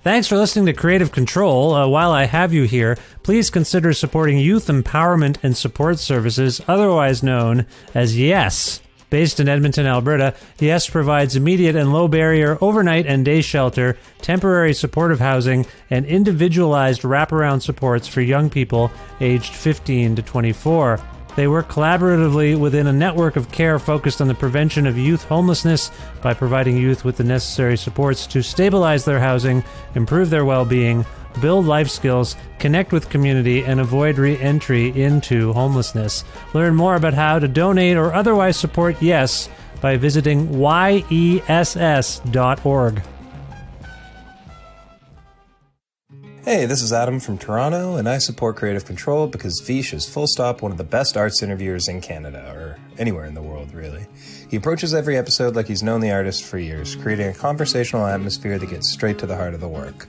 Thanks for listening to Creative Control. While I have you here, please consider supporting Youth Empowerment and Support Services, otherwise known as YES. Based in Edmonton, Alberta, YES provides immediate and low-barrier overnight and day shelter, temporary supportive housing, and individualized wraparound supports for young people aged 15 to 24. They work collaboratively within a network of care focused on the prevention of youth homelessness by providing youth with the necessary supports to stabilize their housing, improve their well-being, build life skills, connect with community, and avoid re-entry into homelessness. Learn more about how to donate or otherwise support YES by visiting yess.org. Hey, this is Adam from Toronto, and I support Creative Control because Vish is full stop one of the best arts interviewers in Canada, or anywhere in the world, really. He approaches every episode like he's known the artist for years, creating a conversational atmosphere that gets straight to the heart of the work.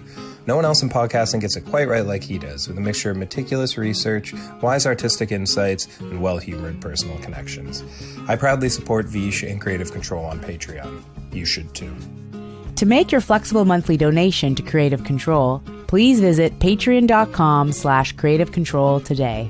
No one else in podcasting gets it quite right like he does, with a mixture of meticulous research, wise artistic insights, and well-humored personal connections. I proudly support Vish and Creative Control on Patreon. You should too. To make your flexible monthly donation to Creative Control, please visit patreon.com/creativecontrol today.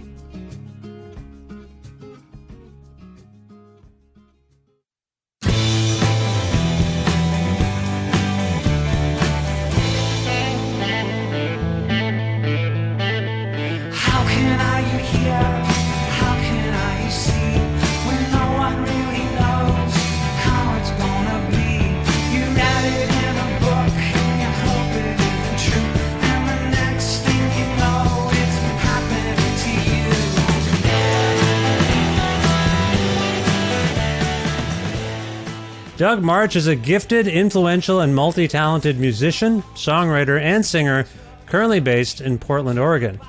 Doug March is a gifted, influential, and multi-talented musician, songwriter, and singer currently based in Portland, Oregon.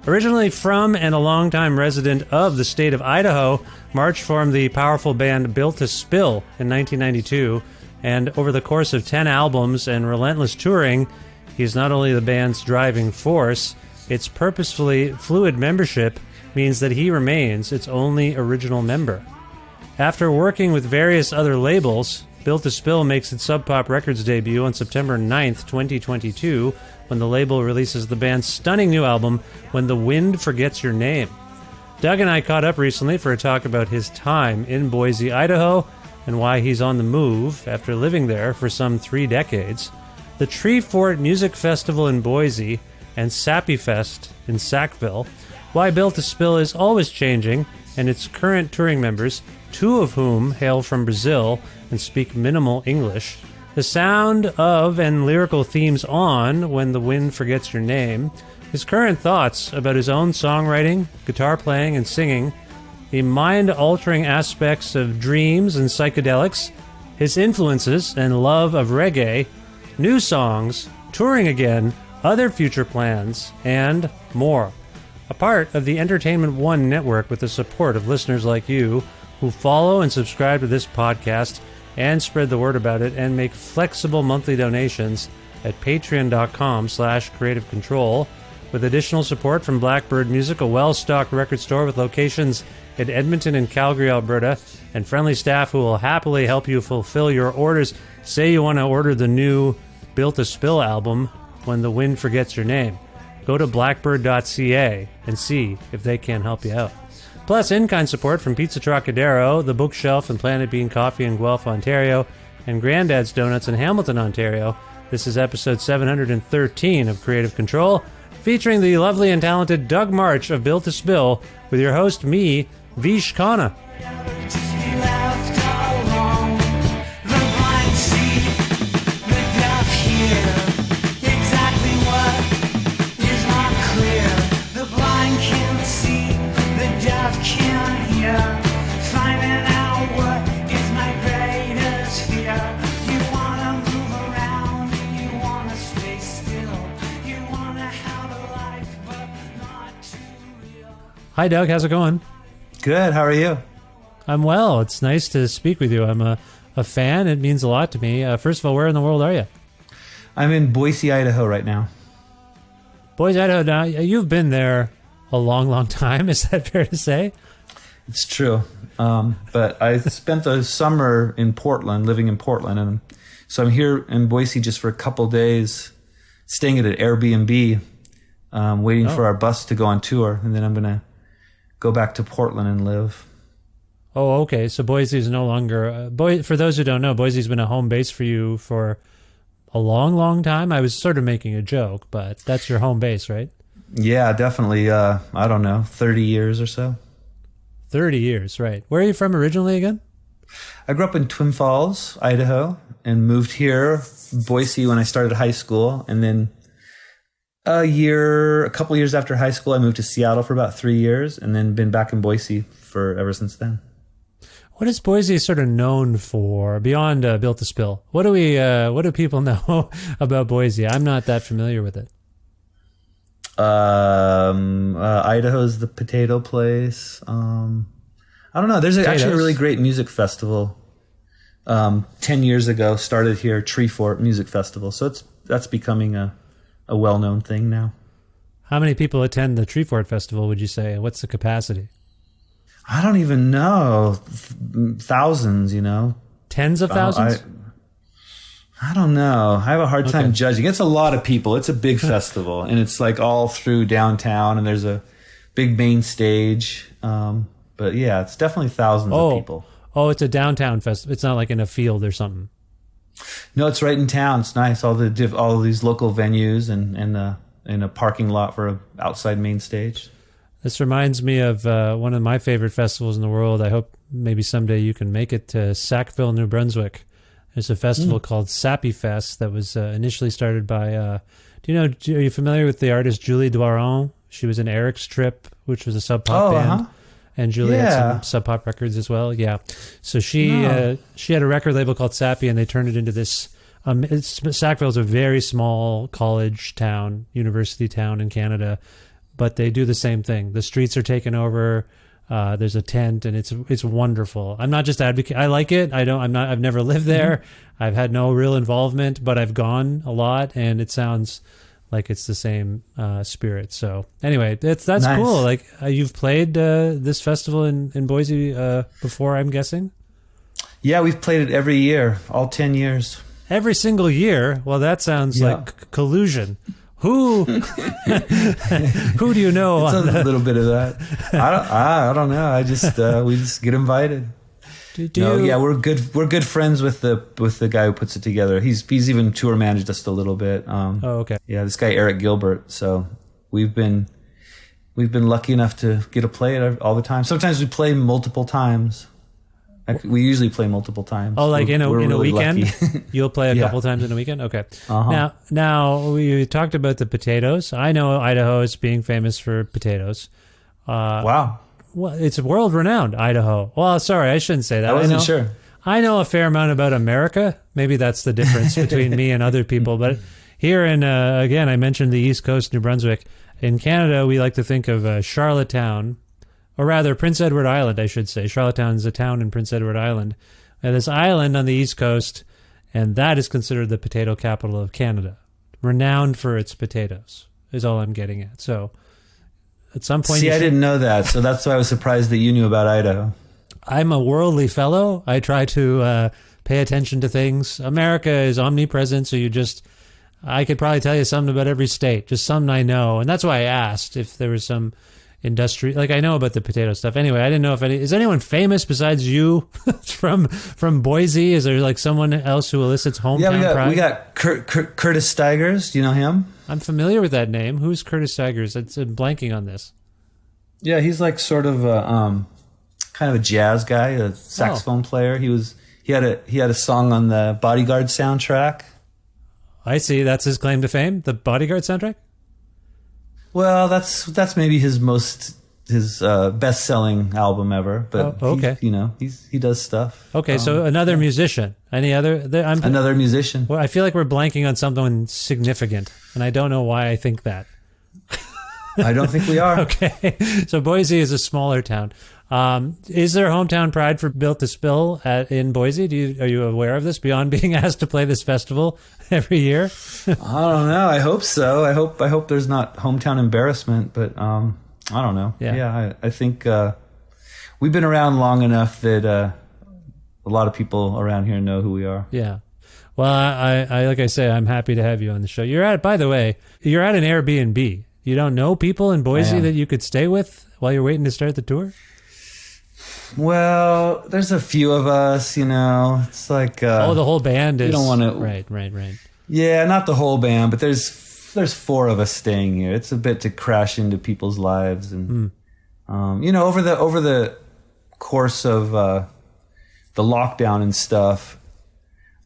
Originally from and a longtime resident of the state of Idaho, March formed the powerful band Built to Spill in 1992, and over the course of 10 albums and relentless touring, he's not only the band's driving force, its purposefully fluid membership means that he remains its only original member. After working with various other labels, Built to Spill makes its Sub Pop Records debut on September 9th, 2022, when the label releases the band's stunning new album, When the Wind Forgets Your Name. Doug and I caught up recently for a talk about his time in Boise, Idaho, and why he's on the move after living there for some 3 decades, the Tree Fort Music Festival in Boise, and Sappy Fest in Sackville, why Built to Spill is always changing, and its current touring members, 2 of whom hail from Brazil and speak minimal English, the sound of and lyrical themes on When the Wind Forgets Your Name, his current thoughts about his own songwriting, guitar playing, and singing, the mind-altering aspects of dreams and psychedelics, his influences and love of reggae, new songs, touring again, other future plans, and more. A part of the Entertainment One network with the support of listeners like you who follow and subscribe to this podcast and spread the word about it and make flexible monthly donations at patreon.com/creativecontrol with additional support from Blackbird Music, a well-stocked record store with locations in Edmonton and Calgary, Alberta, and friendly staff who will happily help you fulfill your orders. Say you want to order the new Built to Spill album, When the Wind Forgets Your Name. Go to blackbird.ca and see if they can help you out. Plus, in-kind support from Pizza Trocadero, The Bookshelf and Planet Bean Coffee in Guelph, Ontario, and Grandad's Donuts in Hamilton, Ontario. This is episode 713 of Creative Control, featuring the lovely and talented Doug March of Built to Spill, with your host, me, Vish Khanna. Hi, Doug. How's it going? Good. How are you? I'm well. It's nice to speak with you. I'm a fan. It means a lot to me. First of all, where in the world are you? I'm in Boise, Idaho right now. Boise, Idaho. Now, you've been there a long, long time. Is that fair to say? It's true. But I spent the summer in Portland, living in Portland. And so I'm here in Boise just for a couple days, staying at an Airbnb, waiting for our bus to go on tour. And then I'm going to go back to Portland and live. Oh, okay. So Boise is no longer... for those who don't know, Boise's been a home base for you for a long, long time. I was sort of making a joke, but that's your home base, right? Yeah, definitely. I don't know, 30 years or so. 30 years, right. Where are you from originally again? I grew up in Twin Falls, Idaho, and moved here, Boise, when I started high school. And then a couple years after high school, I moved to Seattle for about 3 years, and then been back in Boise for ever since then. What is Boise sort of known for beyond Built to Spill? What do people know about Boise? I'm not that familiar with it. Idaho's the potato place. I don't know. There's actually a really great music festival. 10 years ago, started here, Treefort Music Festival. So that's becoming a well-known thing now. How many people attend the Treefort Festival, would you say? What's the capacity? I don't even know. Thousands, Tens of thousands? I don't know. I have a hard time judging. It's a lot of people. It's a big festival, and it's like all through downtown, and there's a big main stage. But yeah, it's definitely thousands of people. Oh, it's a downtown festival. It's not like in a field or something. No, it's right in town. It's nice. All these local venues and in a parking lot for a outside main stage. This reminds me of one of my favorite festivals in the world. I hope maybe someday you can make it to Sackville, New Brunswick. There's a festival called Sappy Fest that was initially started by, are you familiar with the artist Julie Doiron? She was in Eric's Trip, which was a Sub Pop band. And Julie had some Sub Pop records as well. Yeah. So she had a record label called Sappy, and they turned it into this. Sackville's a very small college town, university town in Canada, but they do the same thing. The streets are taken over. There's a tent, and it's wonderful. I'm not just advocate. I like it. I've never lived there. I've had no real involvement, but I've gone a lot, and it sounds like it's the same spirit. So anyway, that's nice. Cool. Like you've played this festival in Boise before, I'm guessing. Yeah, we've played it every year, all 10 years. Every single year. Well, that sounds like collusion. Who do you know? It's a little bit of that. I don't know. I just we just get invited. We're good friends with the guy who puts it together. He's even tour managed us a little bit. Okay. Yeah, this guy Eric Gilbert. So we've been lucky enough to get to play it all the time. Sometimes we play multiple times. We usually play multiple times. Oh, like in a weekend? You'll play a couple times in a weekend? Okay. Now we talked about the potatoes. I know Idaho is being famous for potatoes. Wow. Well, it's world-renowned, Idaho. Well, sorry, I shouldn't say that. I wasn't sure. I know a fair amount about America. Maybe that's the difference between me and other people. But here in, again, I mentioned the East Coast, New Brunswick. In Canada, we like to think of Charlottetown, or rather Prince Edward Island, I should say. Charlottetown is a town in Prince Edward Island. And this island on the East Coast, and that is considered the potato capital of Canada. Renowned for its potatoes, is all I'm getting at. So at some point... I didn't know that, so that's why I was surprised that you knew about Idaho. I'm a worldly fellow. I try to pay attention to things. America is omnipresent, so I could probably tell you something about every state, just something I know. And that's why I asked if there was some industry, like I know about the potato stuff. Anyway, I didn't know is anyone famous besides you from Boise? Is there like someone else who elicits hometown pride? We got Curtis Stigers. Do you know him? I'm familiar with that name. Who's Curtis Stigers? I'm blanking on this. Yeah, he's like sort of a kind of a jazz guy, a saxophone player. He had a song on the Bodyguard soundtrack. I see. That's his claim to fame, the Bodyguard soundtrack? Well, that's maybe his best-selling album ever. But okay, he does stuff. Okay, so another musician. Any other? Another musician. Well, I feel like we're blanking on something significant, and I don't know why I think that. I don't think we are. Okay, so Boise is a smaller town. Is there hometown pride for Built to Spill in Boise? Are you aware of this beyond being asked to play this festival every year? I don't know. I hope so. I hope there's not hometown embarrassment, but I don't know. Yeah. I think we've been around long enough that a lot of people around here know who we are. Yeah. Well, I like I say, I'm happy to have you on the show. By the way, you're at an Airbnb. You don't know people in Boise that you could stay with while you're waiting to start the tour? Well, there's a few of us, It's like the whole band is. You don't want to. Right. Yeah, not the whole band, but there's 4 of us staying here. It's a bit to crash into people's lives, and over the course of the lockdown and stuff,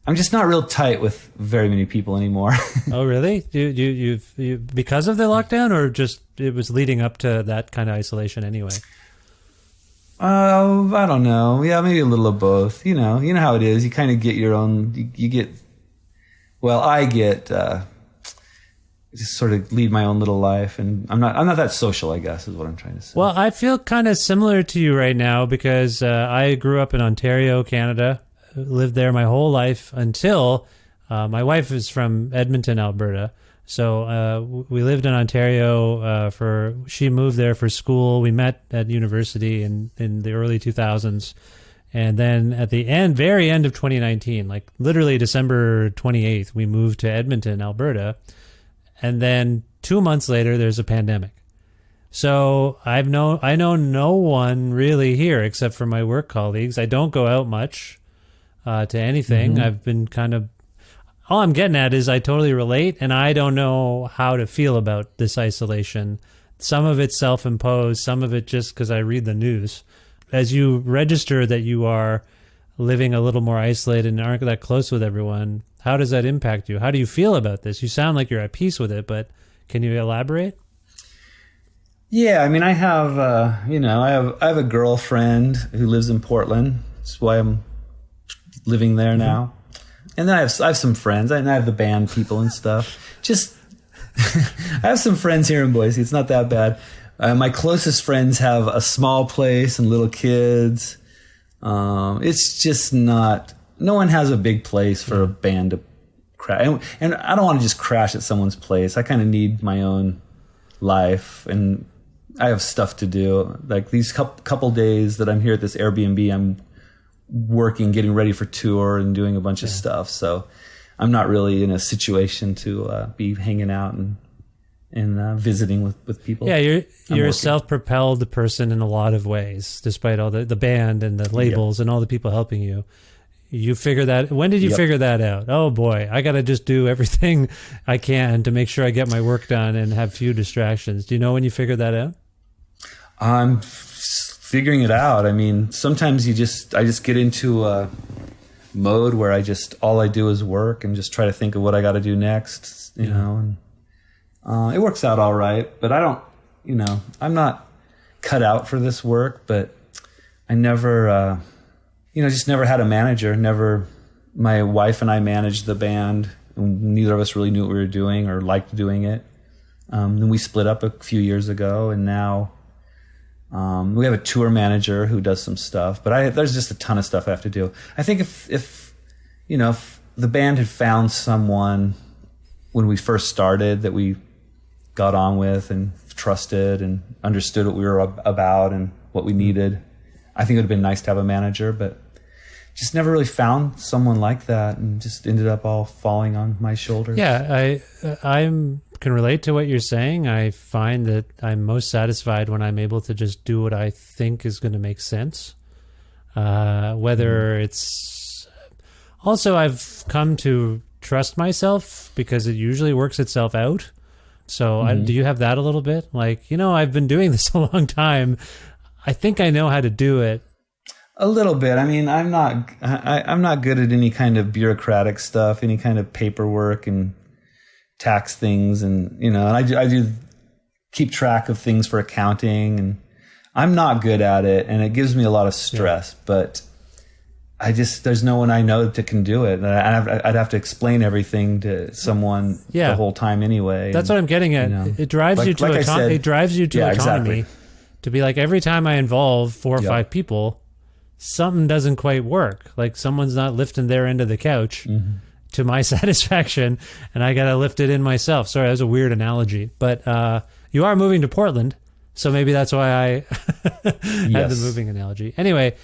I'm just not real tight with very many people anymore. Oh, really? You because of the lockdown, or just it was leading up to that kind of isolation anyway? I don't know. Yeah, maybe a little of both. You know how it is. You kind of get your own. You get. Well, I get. Just sort of lead my own little life, and I'm not that social, I guess, is what I'm trying to say. Well, I feel kind of similar to you right now because I grew up in Ontario, Canada. Lived there my whole life until my wife is from Edmonton, Alberta. So we lived in Ontario she moved there for school. We met at university in the early 2000s. And then at the very end of 2019, like literally December 28th, we moved to Edmonton, Alberta. And then 2 months later, there's a pandemic. So I know no one really here except for my work colleagues. I don't go out much. To anything. Mm-hmm. I've been all I'm getting at is I totally relate, and I don't know how to feel about this isolation. Some of it's self-imposed, some of it just because I read the news. As you register that you are living a little more isolated and aren't that close with everyone, how does that impact you? How do you feel about this? You sound like you're at peace with it, but can you elaborate? Yeah, I mean, I have, I have a girlfriend who lives in Portland. That's why I'm living there now. And then I have some friends. I have the band people and stuff. I have some friends here in Boise. It's not that bad. My closest friends have a small place and little kids. It's just not, no one has a big place for a band to crash. And I don't want to just crash at someone's place. I kind of need my own life, and I have stuff to do. Like these couple days that I'm here at this Airbnb, I'm working, getting ready for tour and doing a bunch of stuff. So I'm not really in a situation to be hanging out and visiting with people. Yeah, you're a self-propelled person in a lot of ways, despite all the band and the labels and all the people helping you. You figure that, when did you figure that out? Oh boy, I got to just do everything I can to make sure I get my work done and have few distractions. Do you know when you figured that out? I'm figuring it out. I mean, sometimes I just get into a mode where all I do is work and just try to think of what I got to do next, you know, and it works out all right, but I don't, I'm not cut out for this work, but I never, just never had a manager. My wife and I managed the band, and neither of us really knew what we were doing or liked doing it. Then we split up a few years ago, and now we have a tour manager who does some stuff, but there's just a ton of stuff I have to do. I think if the band had found someone when we first started that we got on with and trusted and understood what we were about and what we needed, I think it would have been nice to have a manager, but just never really found someone like that, and just ended up all falling on my shoulders. Yeah, I can relate to what you're saying. I find that I'm most satisfied when I'm able to just do what I think is going to make sense. Whether it's... Also, I've come to trust myself because it usually works itself out. So do you have that a little bit? Like, I've been doing this a long time. I think I know how to do it. A little bit. I mean, I'm not good at any kind of bureaucratic stuff, any kind of paperwork and tax things, and and I do keep track of things for accounting, and I'm not good at it, and it gives me a lot of stress. Yeah. But there's no one I know that can do it. I'd have to explain everything to someone the whole time anyway. That's what I'm getting at. It drives you to autonomy. It drives you to autonomy. Exactly. To be like, every time I involve 4 or 5 people, something doesn't quite work. Like someone's not lifting their end of the couch to my satisfaction, and I got to lift it in myself. Sorry, that was a weird analogy. But you are moving to Portland, So maybe that's why I had the moving analogy. Anyway,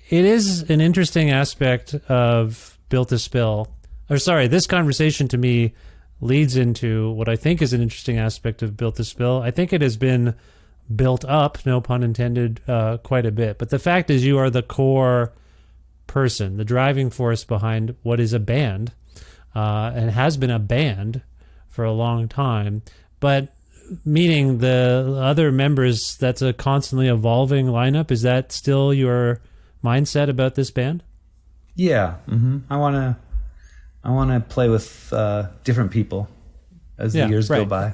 it is an interesting aspect of Built to Spill. Or sorry, this conversation to me leads into what I think is an interesting aspect of Built to Spill. I think it has been built up, no pun intended, quite a bit. But the fact is you are the core person, the driving force behind what is a band, and has been a band for a long time. But meaning the other members, that's a constantly evolving lineup. Is that still your mindset about this band? Yeah. I want to play with different people as the years go by.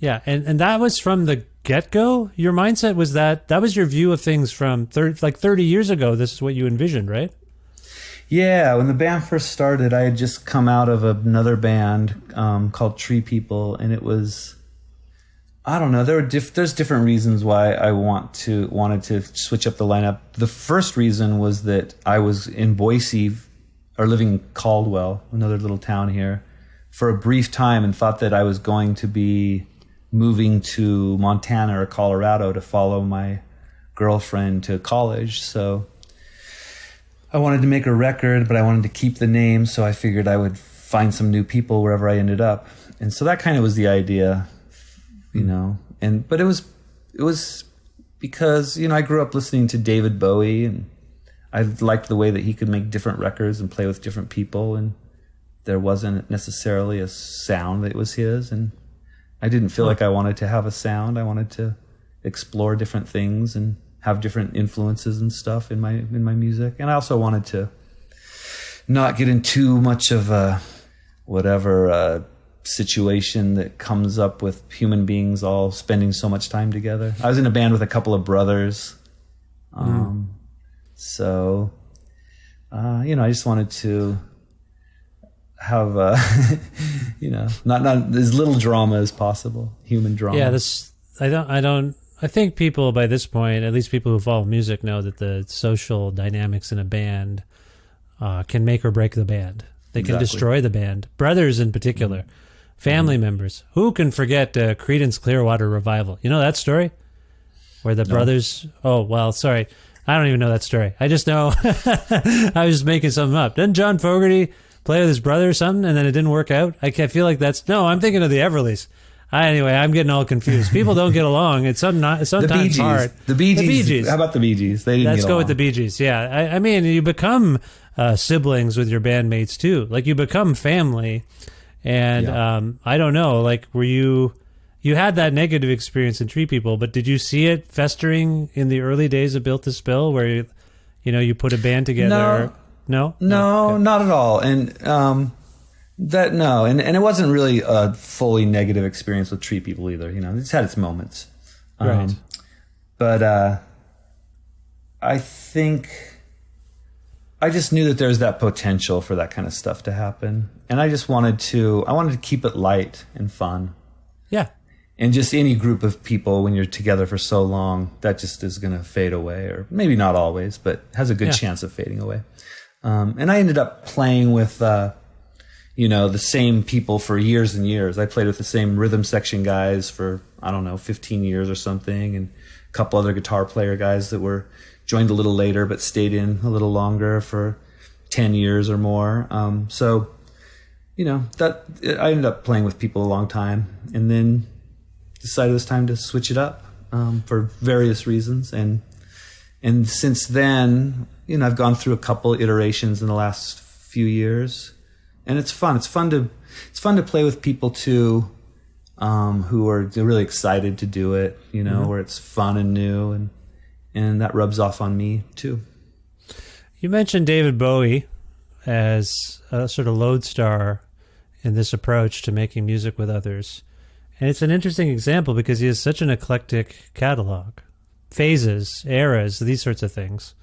Yeah, and that was from the get-go? Your mindset was that was your view of things from 30 years ago. This is what you envisioned, right? Yeah, when the band first started, I had just come out of another band called Tree People, and it was, I don't know, there's different reasons why I wanted to switch up the lineup. The first reason was that I was in Boise, or living in Caldwell, another little town here, for a brief time, and thought that I was going to be moving to Montana or Colorado to follow my girlfriend to college. So I wanted to make a record, but I wanted to keep the name, so I figured I would find some new people wherever I ended up. And so that kind of was the idea, you know. But it was because, you know, I grew up listening to David Bowie, and I liked the way that he could make different records and play with different people, and there wasn't necessarily a sound that was his, and I didn't feel like I wanted to have a sound. I wanted to explore different things and have different influences and stuff in my music. And I also wanted to not get in too much of a whatever situation that comes up with human beings all spending so much time together. I was in a band with a couple of brothers. So, you know, I just wanted to have, you know, not as little drama as possible, human drama. Yeah, I think people by this point, at least people who follow music, know that the social dynamics in a band can make or break the band. They can destroy the band. Brothers in particular, family members. Who can forget Creedence Clearwater Revival? You know that story? Where the brothers... Oh, well, sorry. I don't even know that story. I just know... I was just making something up. Didn't John Fogerty play with his brother or something, and then it didn't work out? I feel like that's... No, I'm thinking of the Everlys. Anyway, I'm getting all confused. People don't get along. It's sometimes hard. The Bee Gees. How about the Bee Gees? They didn't Let's go with the Bee Gees. Yeah, I mean, you become siblings with your bandmates too. Like you become family, and I don't know. Like, were you had that negative experience in Tree People, but did you see it festering in the early days of Built to Spill, where you put a band together? No, okay. Not at all. And and it wasn't really a fully negative experience with Tree People either. You know, it's had its moments. Right. But I think I just knew that there's that potential for that kind of stuff to happen, and I wanted to keep it light and fun. Yeah. And just any group of people, when you're together for so long, that just is going to fade away, or maybe not always, but has a good chance of fading away. And I ended up playing with, the same people for years and years. I played with the same rhythm section guys for, 15 years or something, and a couple other guitar player guys that were joined a little later but stayed in a little longer for 10 years or more. So, that I ended up playing with people a long time, and then decided it was time to switch it up for various reasons. And since then, I've gone through a couple iterations in the last few years, and it's fun. It's fun to play with people too, who are really excited to do it. Where it's fun and new, and that rubs off on me too. You mentioned David Bowie as a sort of lodestar in this approach to making music with others. And it's an interesting example because he has such an eclectic catalog. Phases, eras, these sorts of things.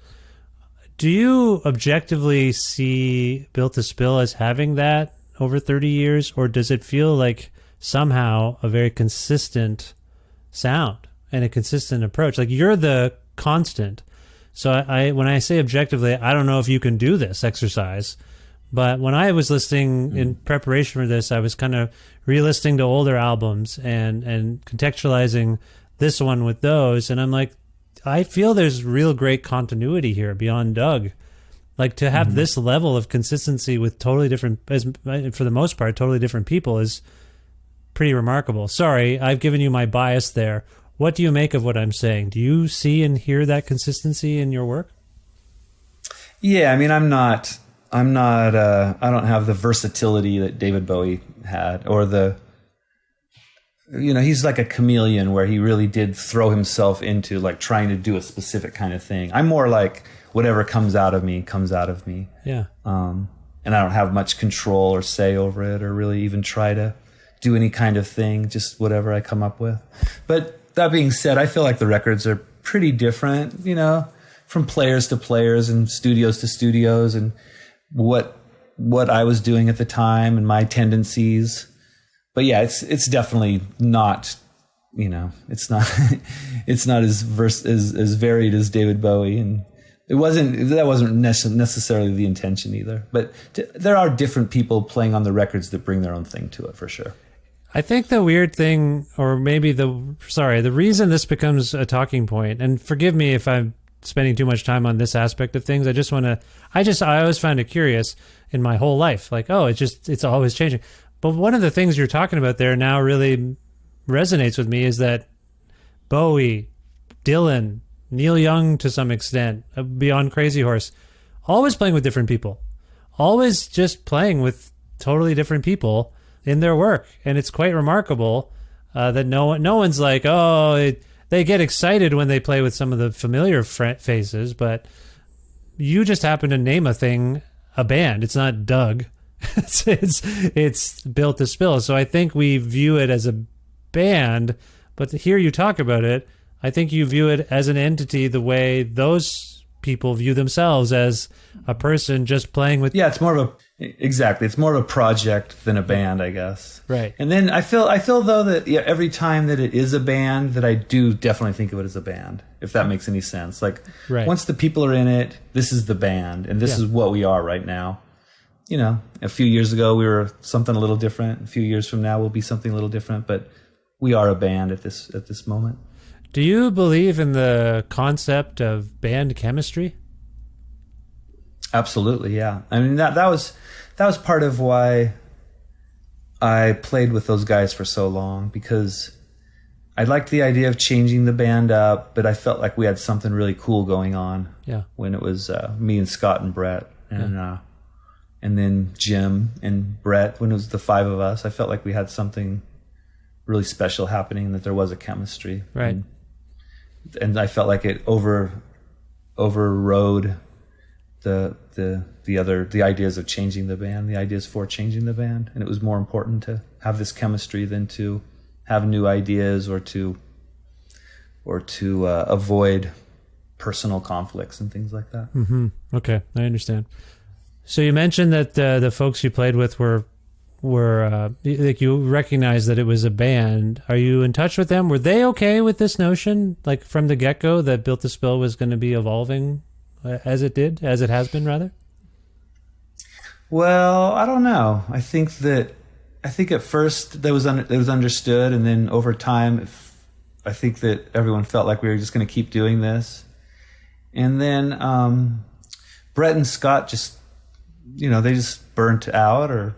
Do you objectively see Built to Spill as having that over 30 years, or does it feel like somehow a very consistent sound and a consistent approach? Like, you're the constant. So when I say objectively, I don't know if you can do this exercise, but when I was listening in preparation for this, I was kind of re-listening to older albums and contextualizing this one with those. And I'm like, I feel there's real great continuity here beyond Doug. Like to have this level of consistency with totally different, for the most part, totally different people is pretty remarkable. Sorry, I've given you my bias there. What do you make of what I'm saying? Do you see and hear that consistency in your work? Yeah, I mean, I don't have the versatility that David Bowie had, or he's like a chameleon where he really did throw himself into like trying to do a specific kind of thing. I'm more like whatever comes out of me comes out of me. Yeah. And I don't have much control or say over it, or really even try to do any kind of thing, just whatever I come up with. But that being said, I feel like the records are pretty different, from players to players and studios to studios, and what I was doing at the time and my tendencies. But yeah, it's definitely not, it's not it's not as varied as David Bowie, and that wasn't necessarily the intention either. But there are different people playing on the records that bring their own thing to it, for sure. I think the weird thing, or maybe the reason this becomes a talking point, and forgive me if I'm spending too much time on this aspect of things. I always found it curious in my whole life. Like, oh, it's always changing. But one of the things you're talking about there now really resonates with me is that Bowie, Dylan, Neil Young to some extent, beyond Crazy Horse, always playing with different people, always just playing with totally different people in their work. And it's quite remarkable that no one's like, they get excited when they play with some of the familiar faces, but you just happen to name a band. It's not Doug. it's Built to Spill. So I think we view it as a band, but to hear you talk about it, I think you view it as an entity the way those people view themselves, as a person just playing with. Yeah, it's more of a project than a band, I guess. Right. And then I feel though that every time that it is a band, that I do definitely think of it as a band, if that makes any sense. Like once the people are in it, this is the band, and this is what we are right now. A few years ago we were something a little different. A few years from now we'll be something a little different, but we are a band at this moment. Do you believe in the concept of band chemistry? Absolutely, yeah. I mean, that was part of why I played with those guys for so long, because I liked the idea of changing the band up, but I felt like we had something really cool going on. Yeah. When it was me and Scott and Brett, and then Jim and Brett, when it was the five of us, I felt like we had something really special happening, that there was a chemistry. Right. And I felt like it overrode the ideas of changing the band, the ideas for changing the band, and it was more important to have this chemistry than to have new ideas or to avoid personal conflicts and things like that. Mm-hmm. Okay, I understand. So you mentioned that the folks you played with were like, you recognize that it was a band. Are you in touch with them? Were they okay with this notion, like from the get-go, that Built to Spill was going to be evolving as it has been, rather? Well, I don't know. I think at first it was understood, and then over time, I think that everyone felt like we were just going to keep doing this. And then Brett and Scott just, they just burnt out or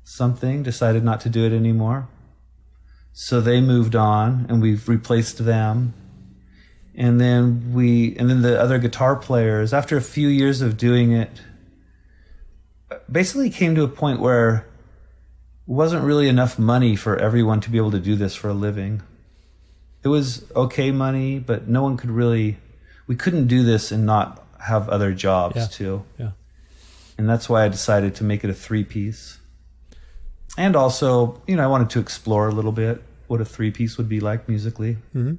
something, decided not to do it anymore. So they moved on, and we've replaced them. And then the other guitar players, after a few years of doing it, basically came to a point where it wasn't really enough money for everyone to be able to do this for a living. It was okay money, but we couldn't do this and not have other jobs too. Yeah. And that's why I decided to make it a 3-piece. And also, I wanted to explore a little bit what a 3-piece would be like musically. Mm-hmm.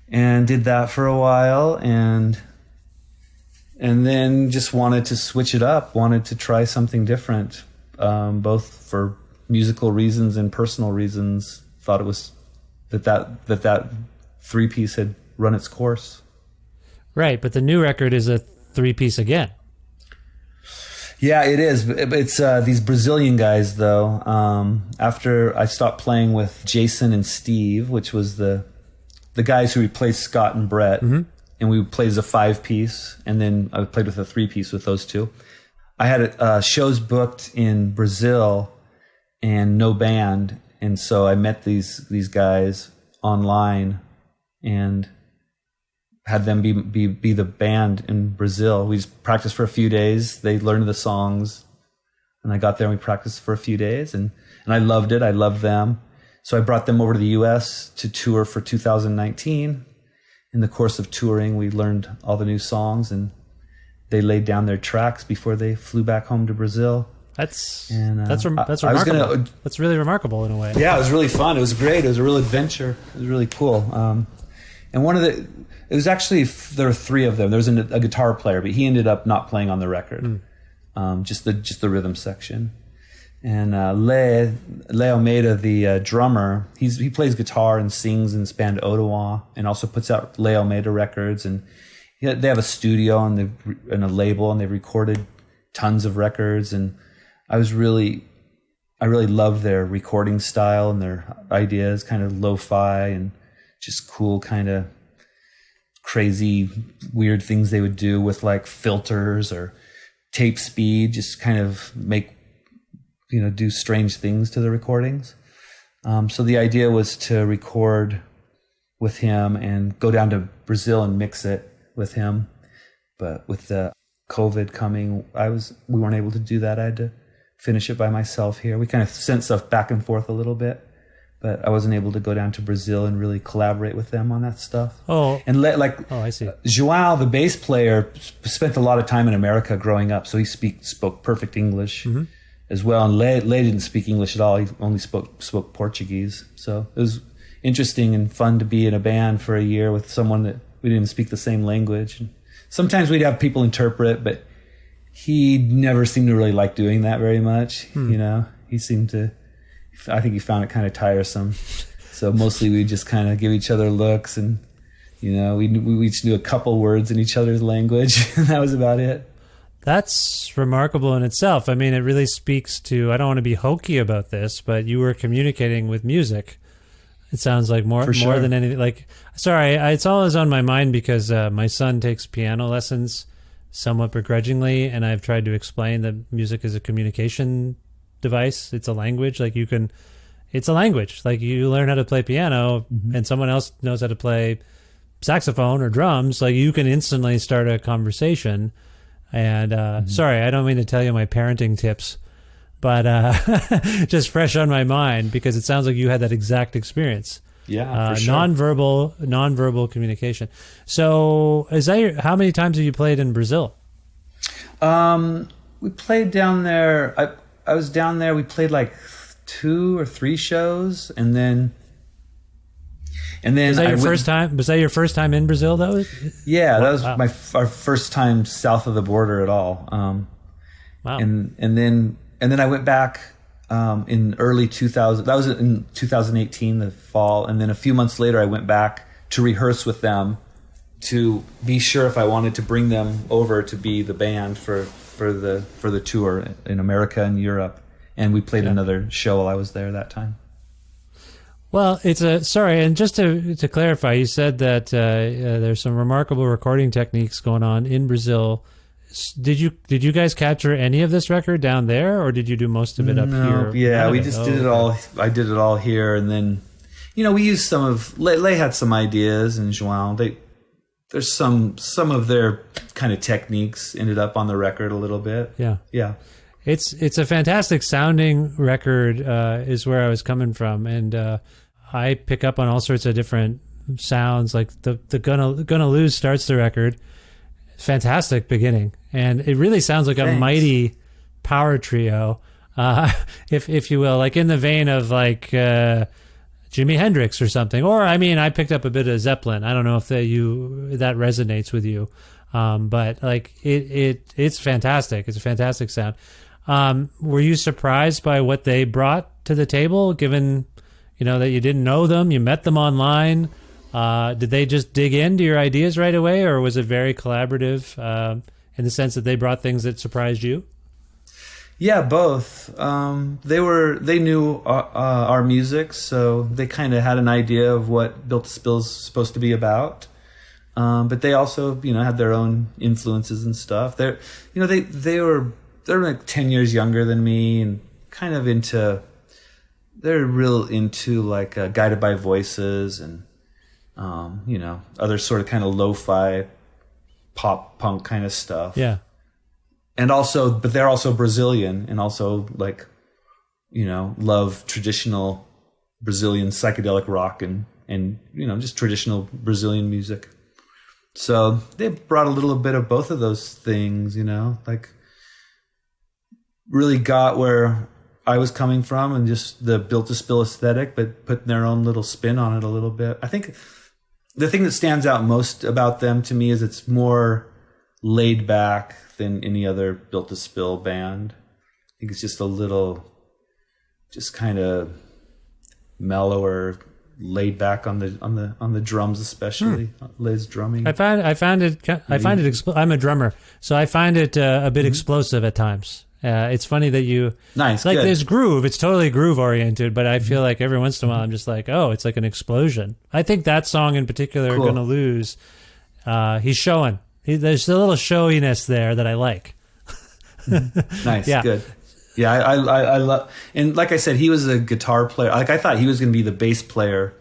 And did that for a while, and then just wanted to switch it up, wanted to try something different, both for musical reasons and personal reasons. Thought it was that 3-piece had run its course. Right, but the new record is a 3-piece again. Yeah, it is. It's these Brazilian guys, though. After I stopped playing with Jason and Steve, which was the the guys who replaced Scott and Brett, and we played as a 5-piece, and then I played with a 3-piece with those two. I had shows booked in Brazil and no band, and so I met these guys online and had them be the band in Brazil. We just practiced for a few days. They learned the songs, and I got there and we practiced for a few days, and I loved it. I loved them. So I brought them over to the U.S. to tour for 2019. In the course of touring, we learned all the new songs, and they laid down their tracks before they flew back home to Brazil. That's I remarkable. That's really remarkable in a way. Yeah, it was really fun. It was great. It was a real adventure. It was really cool. And it was actually, there were 3 of them. There was a guitar player, but he ended up not playing on the record. Just the rhythm section. And Le Almeida, the drummer, he plays guitar and sings in this band Ottawa, and also puts out Le Almeida records. And they have a studio and a label, and they've recorded tons of records. And I really loved their recording style and their ideas, kind of lo-fi and just cool, kind of crazy, weird things they would do with like filters or tape speed, just kind of do strange things to the recordings. So the idea was to record with him and go down to Brazil and mix it with him. But with the COVID coming, we weren't able to do that. I had to finish it by myself here. We kind of sent stuff back and forth a little bit, but I wasn't able to go down to Brazil and really collaborate with them on that stuff. I see. João, the bass player, spent a lot of time in America growing up, so he spoke perfect English as well. And Le didn't speak English at all. He only spoke Portuguese. So it was interesting and fun to be in a band for a year with someone that we didn't speak the same language. And sometimes we'd have people interpret, but he never seemed to really like doing that very much. He seemed to, I think he found it kind of tiresome. So mostly we just kind of give each other looks, and we each knew a couple words in each other's language, and that was about it. That's remarkable in itself. I mean, it really speaks to, I don't want to be hokey about this, but you were communicating with music. It sounds like more than anything. Like, sorry, it's always on my mind because my son takes piano lessons somewhat begrudgingly, and I've tried to explain that music is a communication device. It's a language. It's a language. Like, you learn how to play piano and someone else knows how to play saxophone or drums. Like, you can instantly start a conversation. And sorry, I don't mean to tell you my parenting tips, but just fresh on my mind because it sounds like you had that exact experience. Yeah, for sure. Nonverbal communication. So, how many times have you played in Brazil? We played down there. I was down there. We played like 2 or 3 shows, and then was that your first time? Was that your first time in Brazil, though? Yeah, that was our first time south of the border at all. Wow. And then I went back in early 2000. That was in 2018, the fall. And then a few months later, I went back to rehearse with them to be sure if I wanted to bring them over to be the band for the tour in America and Europe. And we played another show while I was there that time. Well, and just to clarify, you said that there's some remarkable recording techniques going on in Brazil. Did you guys capture any of this record down there, or did you do most of it up here? Yeah, we just did it all. I did it all here, and then, we used some of. Lay had some ideas, and João. There's some of their kind of techniques ended up on the record a little bit. Yeah. It's a fantastic sounding record. Is where I was coming from, and I pick up on all sorts of different sounds. Like the Gonna Lose starts the record. Fantastic beginning, and it really sounds like a mighty power trio, if you will, like in the vein of like Jimi Hendrix or something. Or I picked up a bit of Zeppelin. I don't know if that resonates with you, but like it's fantastic. It's a fantastic sound. Were you surprised by what they brought to the table, given that you didn't know them, you met them online? Did they just dig into your ideas right away, or was it very collaborative in the sense that they brought things that surprised you? Yeah, both. They knew our music, so they kind of had an idea of what Built to Spill's supposed to be about. But they also, had their own influences and stuff. They're like 10 years younger than me and kind of they're real into like Guided by Voices and, other sort of kind of lo-fi pop punk kind of stuff. Yeah. And also, but they're also Brazilian and also like, love traditional Brazilian psychedelic rock and just traditional Brazilian music. So they brought a little bit of both of those things, like really got where I was coming from and just the Built to Spill aesthetic, but putting their own little spin on it a little bit. I think the thing that stands out most about them to me is it's more laid back than any other Built to Spill band. I think it's just a little, just kind of mellower, laid back on the drums, especially Liz drumming. I find it. I'm a drummer, so I find it a bit explosive at times. It's funny that you nice like good. this groove. It's totally groove oriented, but I feel like every once in a while I'm just like, oh, it's like an explosion. I think that song in particular, Cool. Gonna Lose. He's showing. There's a little showiness there that I like. Nice, Yeah. good. Yeah, I love, and like I said, he was a guitar player. Like I thought he was going to be the bass player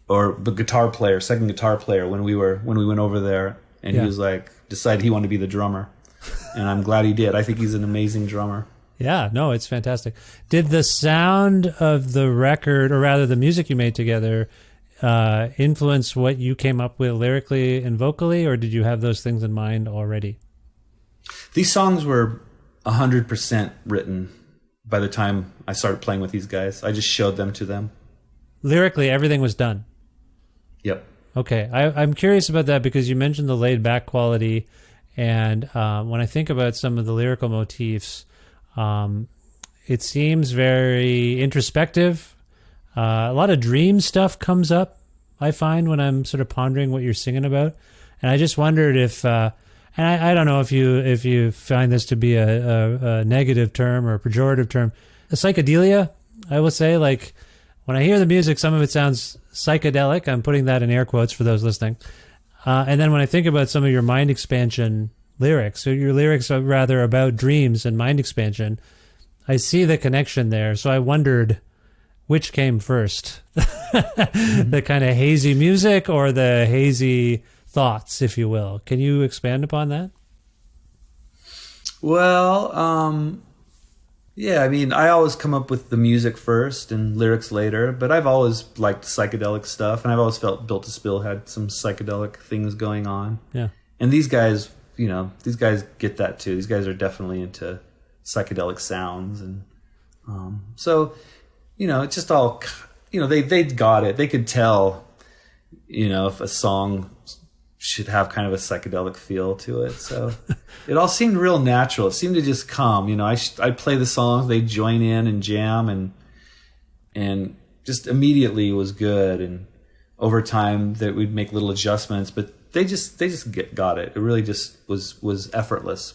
or the second guitar player when we went over there, and Yeah. he was like decided he wanted to be the drummer, and I'm glad he did. I think he's an amazing drummer. Yeah, no, it's fantastic. Did the sound of the record, or rather the music you made together, influence what you came up with lyrically and vocally, or did you have those things in mind already? These songs were 100% written by the time I started playing with these guys. I just showed them to them. Lyrically, everything was done. Yep. Okay, I'm curious about that because you mentioned the laid back quality, and when I think about some of the lyrical motifs, it seems very introspective. A lot of dream stuff comes up, I find, when I'm sort of pondering what you're singing about, and I just wondered if, and I don't know if you find this to be a negative term or a pejorative term, a psychedelia, I will say, like when I hear the music, some of it sounds psychedelic. I'm putting that in air quotes for those listening. And then when I think about some of your mind expansion lyrics, so your lyrics are rather about dreams and mind expansion, I see the connection there. So I wondered which came first, the kind of hazy music or the hazy thoughts, if you will. Can you expand upon that? Well, yeah, I mean, I always come up with the music first and lyrics later, but I've always liked psychedelic stuff, and I've always felt Built to Spill had some psychedelic things going on. Yeah. And these guys, these guys get that too. These guys are definitely into psychedelic sounds, and so, it's just all, they got it. They could tell, if a song should have kind of a psychedelic feel to it. So it all seemed real natural. It seemed to just come. I'd play the songs, they'd join in and jam, and just immediately it was good. And over time that we'd make little adjustments, but they just got it. It really just was effortless.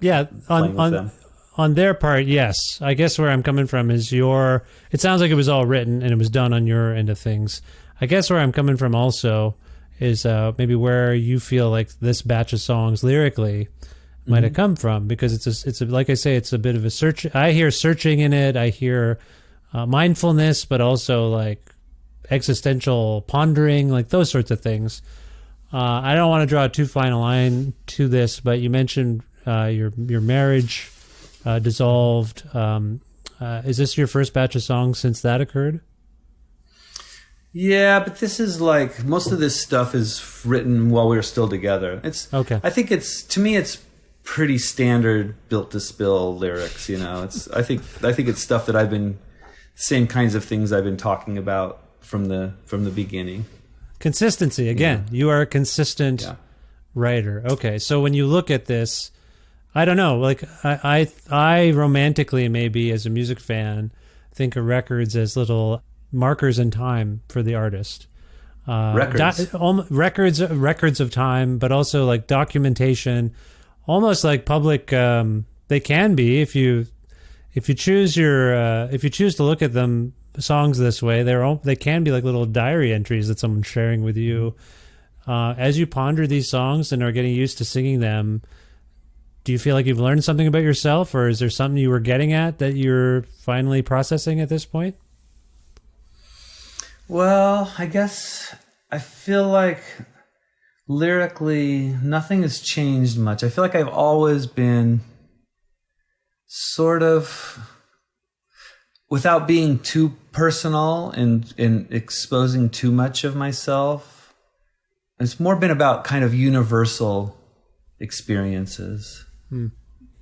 Yeah, playing with them. On their part, yes. I guess where I'm coming from is it sounds like it was all written and it was done on your end of things. I guess where I'm coming from also is maybe where you feel like this batch of songs lyrically might have come from, because it's like I say, it's a bit of a search. I hear searching in it. I hear mindfulness, but also like existential pondering, like those sorts of things. I don't want to draw too fine a line to this, but you mentioned your marriage dissolved. Is this your first batch of songs since that occurred? Yeah, but this is like, most of this stuff is written while we were still together. It's okay. I think to me it's pretty standard Built to Spill lyrics. I think it's stuff that same kinds of things I've been talking about from the beginning. Consistency again. Yeah. You are a consistent writer. Okay, so when you look at this, I don't know. Like I romantically, maybe as a music fan, think of records as little markers in time for the artist. Records of time, but also like documentation, almost like public they can be if you choose to look at them songs this way. They can be like little diary entries that someone's sharing with you as you ponder these songs and are getting used to singing them. Do you feel like you've learned something about yourself, or is there something you were getting at that you're finally processing at this point? Well, I guess I feel like lyrically nothing has changed much. I feel like I've always been sort of, without being too personal and exposing too much of myself, it's more been about kind of universal experiences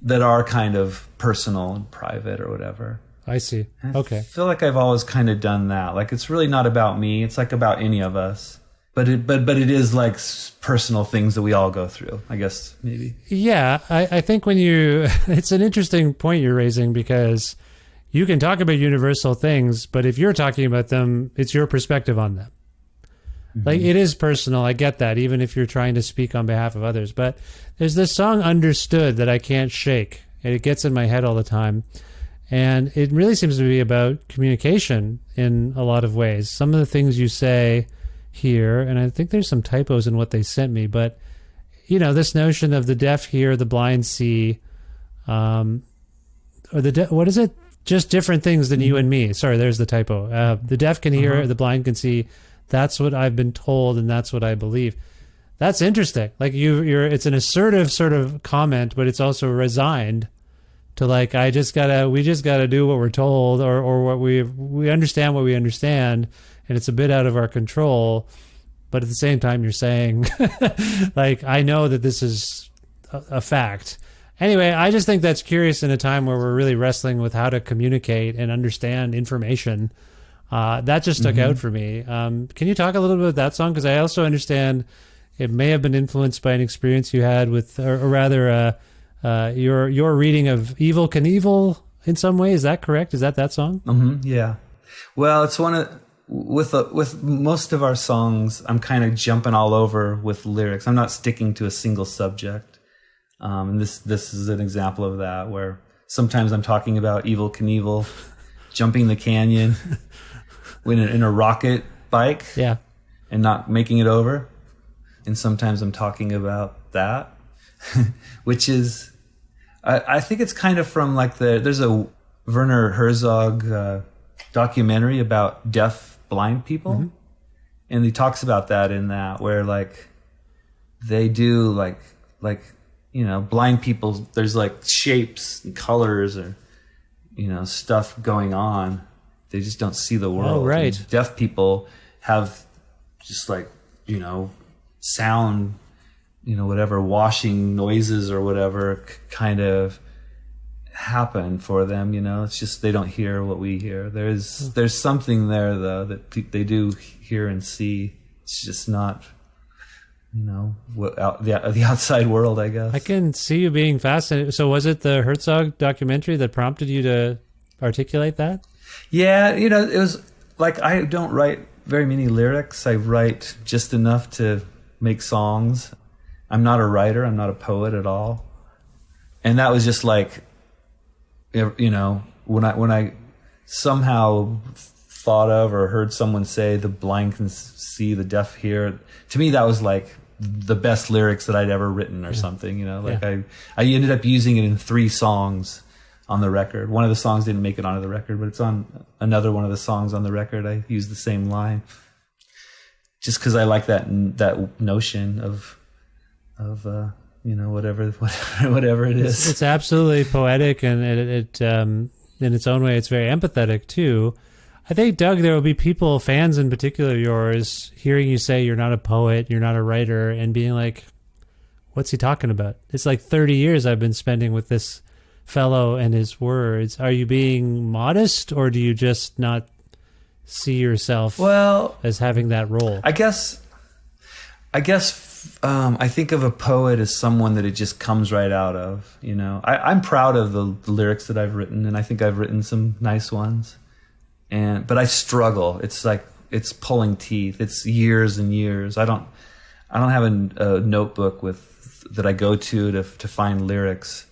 that are kind of personal and private or whatever. I see. Okay. I feel like I've always kind of done that. Like, it's really not about me. It's like about any of us. But it is like personal things that we all go through, I guess, maybe. Yeah, I think it's an interesting point you're raising, because you can talk about universal things, but if you're talking about them, it's your perspective on them. Mm-hmm. Like, it is personal. I get that, even if you're trying to speak on behalf of others. But there's this song, Understood, that I can't shake. And it gets in my head all the time. And it really seems to be about communication in a lot of ways. Some of the things you say here, and I think there's some typos in what they sent me, but, this notion of the deaf hear, the blind see, or what is it? Just different things than you and me. Sorry, there's the typo. The deaf can hear, the blind can see. That's what I've been told, and that's what I believe. That's interesting. Like, it's an assertive sort of comment, but it's also resigned to, like, we just gotta do what we're told, or what we understand what we understand, and it's a bit out of our control. But at the same time, you're saying, like, I know that this is a fact. Anyway, I just think that's curious in a time where we're really wrestling with how to communicate and understand information. That just stuck out for me. Can you talk a little bit about that song? Because I also understand it may have been influenced by an experience you had with, or rather, your reading of Evel Knievel in some way. Is that correct? Is that song? Mm-hmm, yeah. Well, it's with most of our songs, I'm kind of jumping all over with lyrics. I'm not sticking to a single subject. And this is an example of that, where sometimes I'm talking about Evel Knievel jumping the canyon in a rocket bike, and not making it over. And sometimes I'm talking about that, which is, I think it's kind of from like there's a Werner Herzog documentary about deaf blind people, and he talks about that in that, where like they do like blind people, there's like shapes and colors or stuff going on, they just don't see the world. Oh, right. And deaf people have just like sound, whatever washing noises or whatever kind of happen for them. It's just they don't hear what we hear. There's something there though that they do hear and see. It's just not the outside world, I guess. I can see you being fascinated. So was it the Herzog documentary that prompted you to articulate that? Yeah, it was like, I don't write very many lyrics. I write just enough to make songs. I'm not a writer. I'm not a poet at all. And that was just like, when I somehow thought of or heard someone say the blind can see, the deaf hear, to me that was like the best lyrics that I'd ever written or something. I ended up using it in 3 songs on the record. One of the songs didn't make it onto the record, but it's on another one of the songs on the record. I used the same line just because I like that notion of whatever it is. It's absolutely poetic, and it in its own way, it's very empathetic too. I think, Doug, there will be people, fans in particular yours, hearing you say you're not a poet, you're not a writer, and being like, what's he talking about? It's like 30 years I've been spending with this fellow and his words. Are you being modest, or do you just not see yourself as having that role? I guess I think of a poet as someone that it just comes right out of. I'm proud of the lyrics that I've written, and I think I've written some nice ones. But I struggle. It's like it's pulling teeth. It's years and years. I don't have a notebook that I go to find lyrics.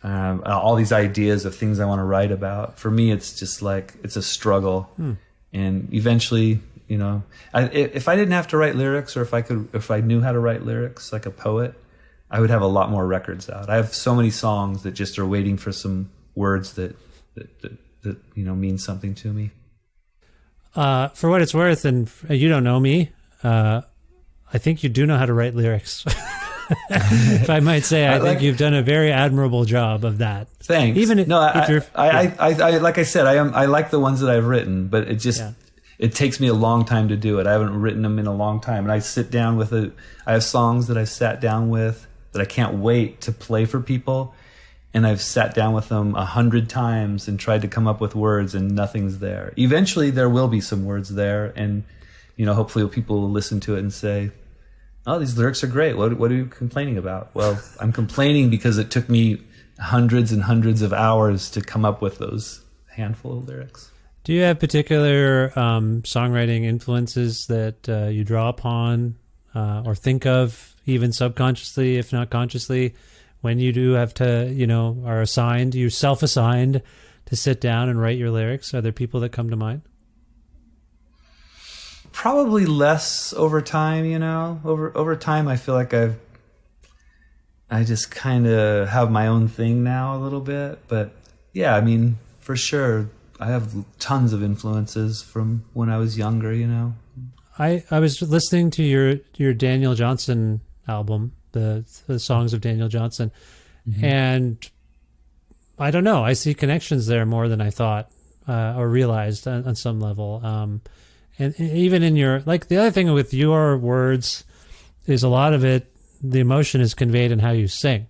all these ideas of things I want to write about. For me, it's just like, it's a struggle. And eventually, you know, if I didn't have to write lyrics, or if I knew how to write lyrics like a poet, I would have a lot more records out. I have so many songs that just are waiting for some words that you know, mean something to me. For what it's worth, and you don't know me, I think you do know how to write lyrics. If I might say, I think you've done a very admirable job of that. Thanks. Even if you're, I like I said, I like the ones that I've written, but it just it takes me a long time to do it. I haven't written them in a long time, and I sit down with I have songs that I've sat down with that I can't wait to play for people, and I've sat down with them 100 times and tried to come up with words, and nothing's there. Eventually, there will be some words there, and you know, hopefully, people will listen to it and say, "Oh, these lyrics are great. What are you complaining about?" Well, I'm complaining because it took me hundreds and hundreds of hours to come up with those handful of lyrics. Do you have particular songwriting influences that you draw upon or think of, even subconsciously, if not consciously, when you do have to, you know, are assigned, you're self-assigned to sit down and write your lyrics? Are there people that come to mind? Probably less over time, you know. Over time, I feel like I just kind of have my own thing now a little bit. But yeah, I mean, for sure, I have tons of influences from when I was younger, you know. I was listening to your Daniel Johnston album, the songs of Daniel Johnston, and I don't know, I see connections there more than I thought or realized on some level. And even in your, like, the other thing with your words is a lot of it, the emotion is conveyed in how you sing,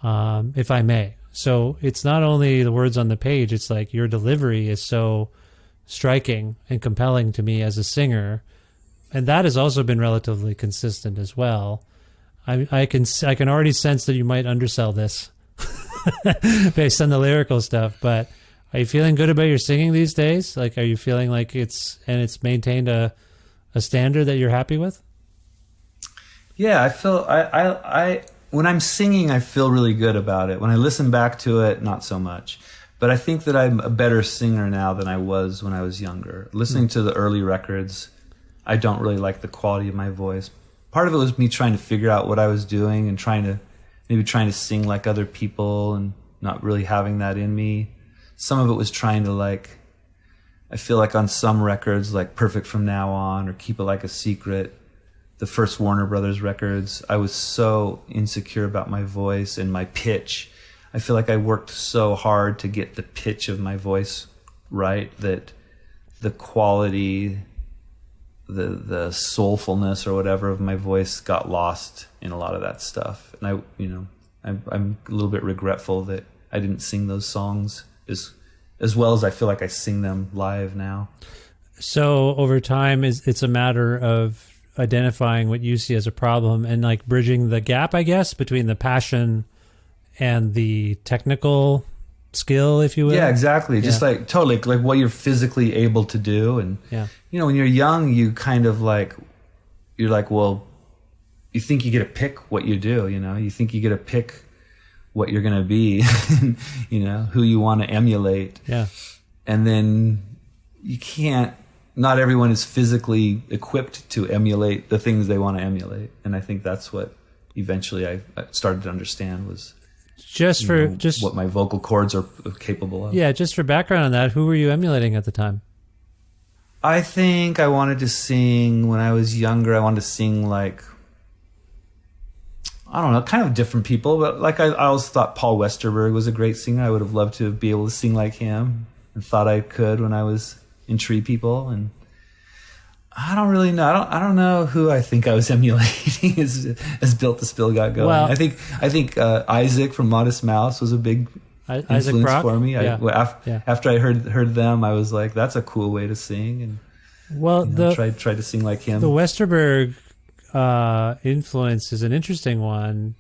if I may. So it's not only the words on the page, it's like your delivery is so striking and compelling to me as a singer. And that has also been relatively consistent as well. I can already sense that you might undersell this based on the lyrical stuff, but are you feeling good about your singing these days? Like, are you feeling like it's maintained a standard that you're happy with? Yeah, I feel I when I'm singing, I feel really good about it. When I listen back to it, not so much. But I think that I'm a better singer now than I was when I was younger. Listening to the early records, I don't really like the quality of my voice. Part of it was me trying to figure out what I was doing and trying to sing like other people and not really having that in me. Some of it was trying to, like, I feel like on some records, like Perfect From Now On or Keep It Like a Secret, the first Warner Brothers records, I was so insecure about my voice and my pitch. I feel like I worked so hard to get the pitch of my voice right that the quality, the soulfulness or whatever of my voice got lost in a lot of that stuff. And I'm a little bit regretful that I didn't sing those songs as well as I feel like I sing them live now. So over time, it's a matter of identifying what you see as a problem and, like, bridging the gap, I guess, between the passion and the technical skill, if you will. Yeah, exactly. Just like totally like what you're physically able to do. And, you know, when you're young, you kind of like, you're like, well, you think you get to pick what you do, you know, you think you get to pick what you're going to be, you know, who you want to emulate. Yeah. And then you can't, not everyone is physically equipped to emulate the things they want to emulate. And I think that's what eventually I started to understand was just what my vocal cords are capable of. Yeah. Just for background on that, who were you emulating at the time? I think I wanted to sing when I was younger. I wanted to sing like, I don't know, kind of different people, but like I always thought Paul Westerberg was a great singer. I would have loved to be able to sing like him and thought I could when I was in Tree People. And I don't really know. I don't know who I think I was emulating as Built to Spill got going. Well, I think Isaac from Modest Mouse was a big influence for me. After I heard them, I was like, that's a cool way to sing. And tried to sing like him. The Westerberg influence is an interesting one,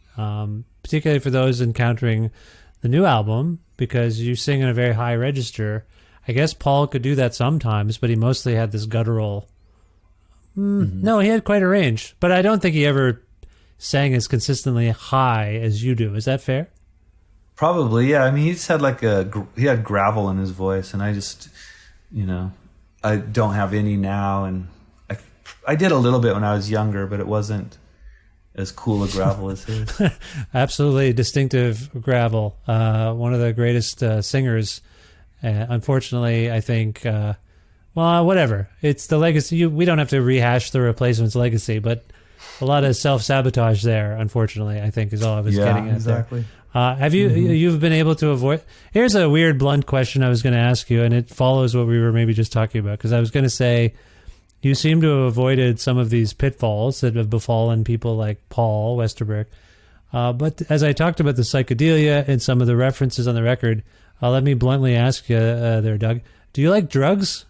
particularly for those encountering the new album, because you sing in a very high register. I guess Paul could do that sometimes, but he mostly had this guttural. No, he had quite a range, but I don't think he ever sang as consistently high as you do. Is that fair? Probably, yeah. I mean, he just had he had gravel in his voice, and I just, I don't have any now, and I did a little bit when I was younger, but it wasn't as cool a gravel as his. Absolutely distinctive gravel. One of the greatest singers. Unfortunately, I think, whatever. It's the legacy. We don't have to rehash the Replacement's legacy, but a lot of self-sabotage there, unfortunately, I think is all I was getting at exactly. there. Have you, you've been able to avoid, here's a weird blunt question I was going to ask you, and it follows what we were maybe just talking about, because I was going to say, you seem to have avoided some of these pitfalls that have befallen people like Paul Westerberg. But as I talked about the psychedelia and some of the references on the record, let me bluntly ask you there, Doug, do you like drugs?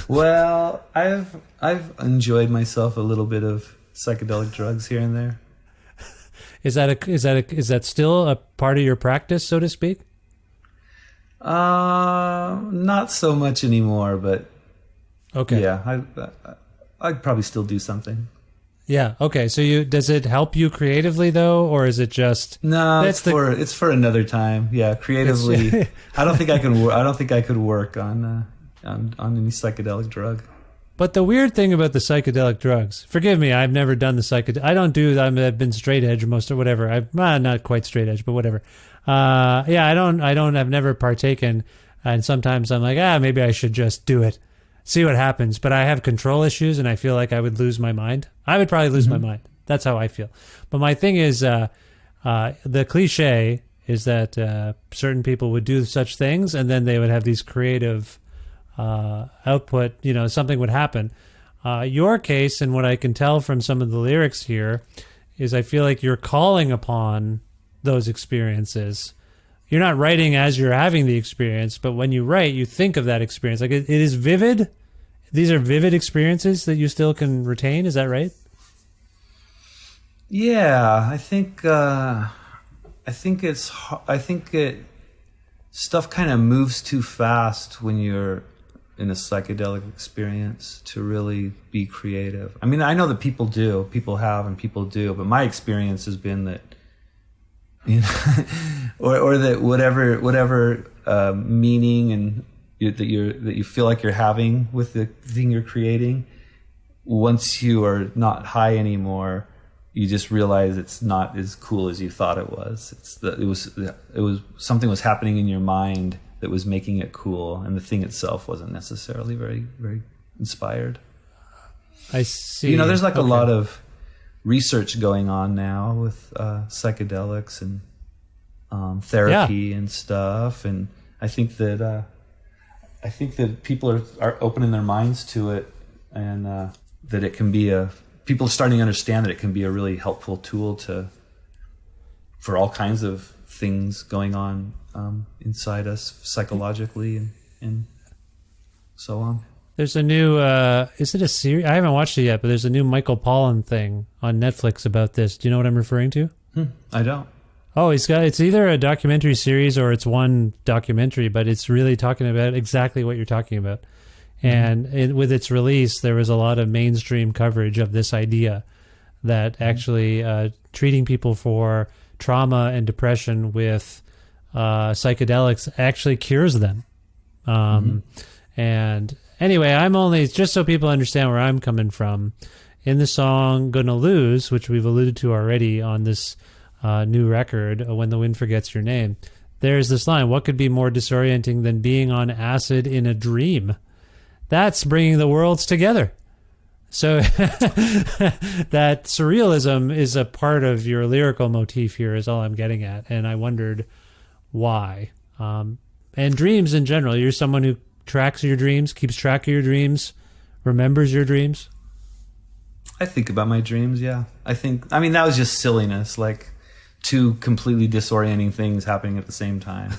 Well, I've enjoyed myself a little bit of psychedelic drugs here and there. Is that still a part of your practice, so to speak? Not so much anymore, but okay. Yeah, I'd probably still do something. Yeah. Okay. So does it help you creatively though, or is it just no? It's for another time. Yeah, creatively, I don't think I can. I don't think I could work on any psychedelic drug. But the weird thing about the psychedelic drugs, forgive me, I've never done the psychedelic. I've been straight edge most or whatever. I'm not quite straight edge, but whatever. I've never partaken. And sometimes I'm like, maybe I should just do it, see what happens. But I have control issues and I feel like I would lose my mind. I would probably lose my mind. That's how I feel. But my thing is, the cliche is that certain people would do such things and then they would have these creative output, something would happen. Your case, and what I can tell from some of the lyrics here, is I feel like you're calling upon those experiences. You're not writing as you're having the experience, but when you write, you think of that experience. Like it is vivid. These are vivid experiences that you still can retain. Is that right? Yeah, I think stuff kind of moves too fast when you're in a psychedelic experience to really be creative. I mean, I know that people do, but my experience has been that, or that whatever meaning and that you feel like you're having with the thing you're creating, once you are not high anymore, you just realize it's not as cool as you thought it was. It was something was happening in your mind that was making it cool, and the thing itself wasn't necessarily very, very inspired. I see. There's a lot of research going on now with psychedelics and therapy and stuff, and I think that people are opening their minds to it, and that it can be people are starting to understand that it can be a really helpful tool for all kinds of things going on inside us psychologically and so on. There's a new, is it a series? I haven't watched it yet, but there's a new Michael Pollan thing on Netflix about this. Do you know what I'm referring to? I don't. Oh, it's either a documentary series or it's one documentary, but it's really talking about exactly what you're talking about. And with its release, there was a lot of mainstream coverage of this idea that actually treating people for trauma and depression with psychedelics actually cures them. And anyway, I'm only, just so people understand where I'm coming from, in the song Gonna Lose, which we've alluded to already on this new record, When the Wind Forgets Your Name, there's this line, what could be more disorienting than being on acid in a dream? That's bringing the worlds together. So that surrealism is a part of your lyrical motif here is all I'm getting at. And I wondered why. And dreams in general, you're someone who tracks your dreams, keeps track of your dreams, remembers your dreams? I think about my dreams, yeah. I mean, that was just silliness, like two completely disorienting things happening at the same time.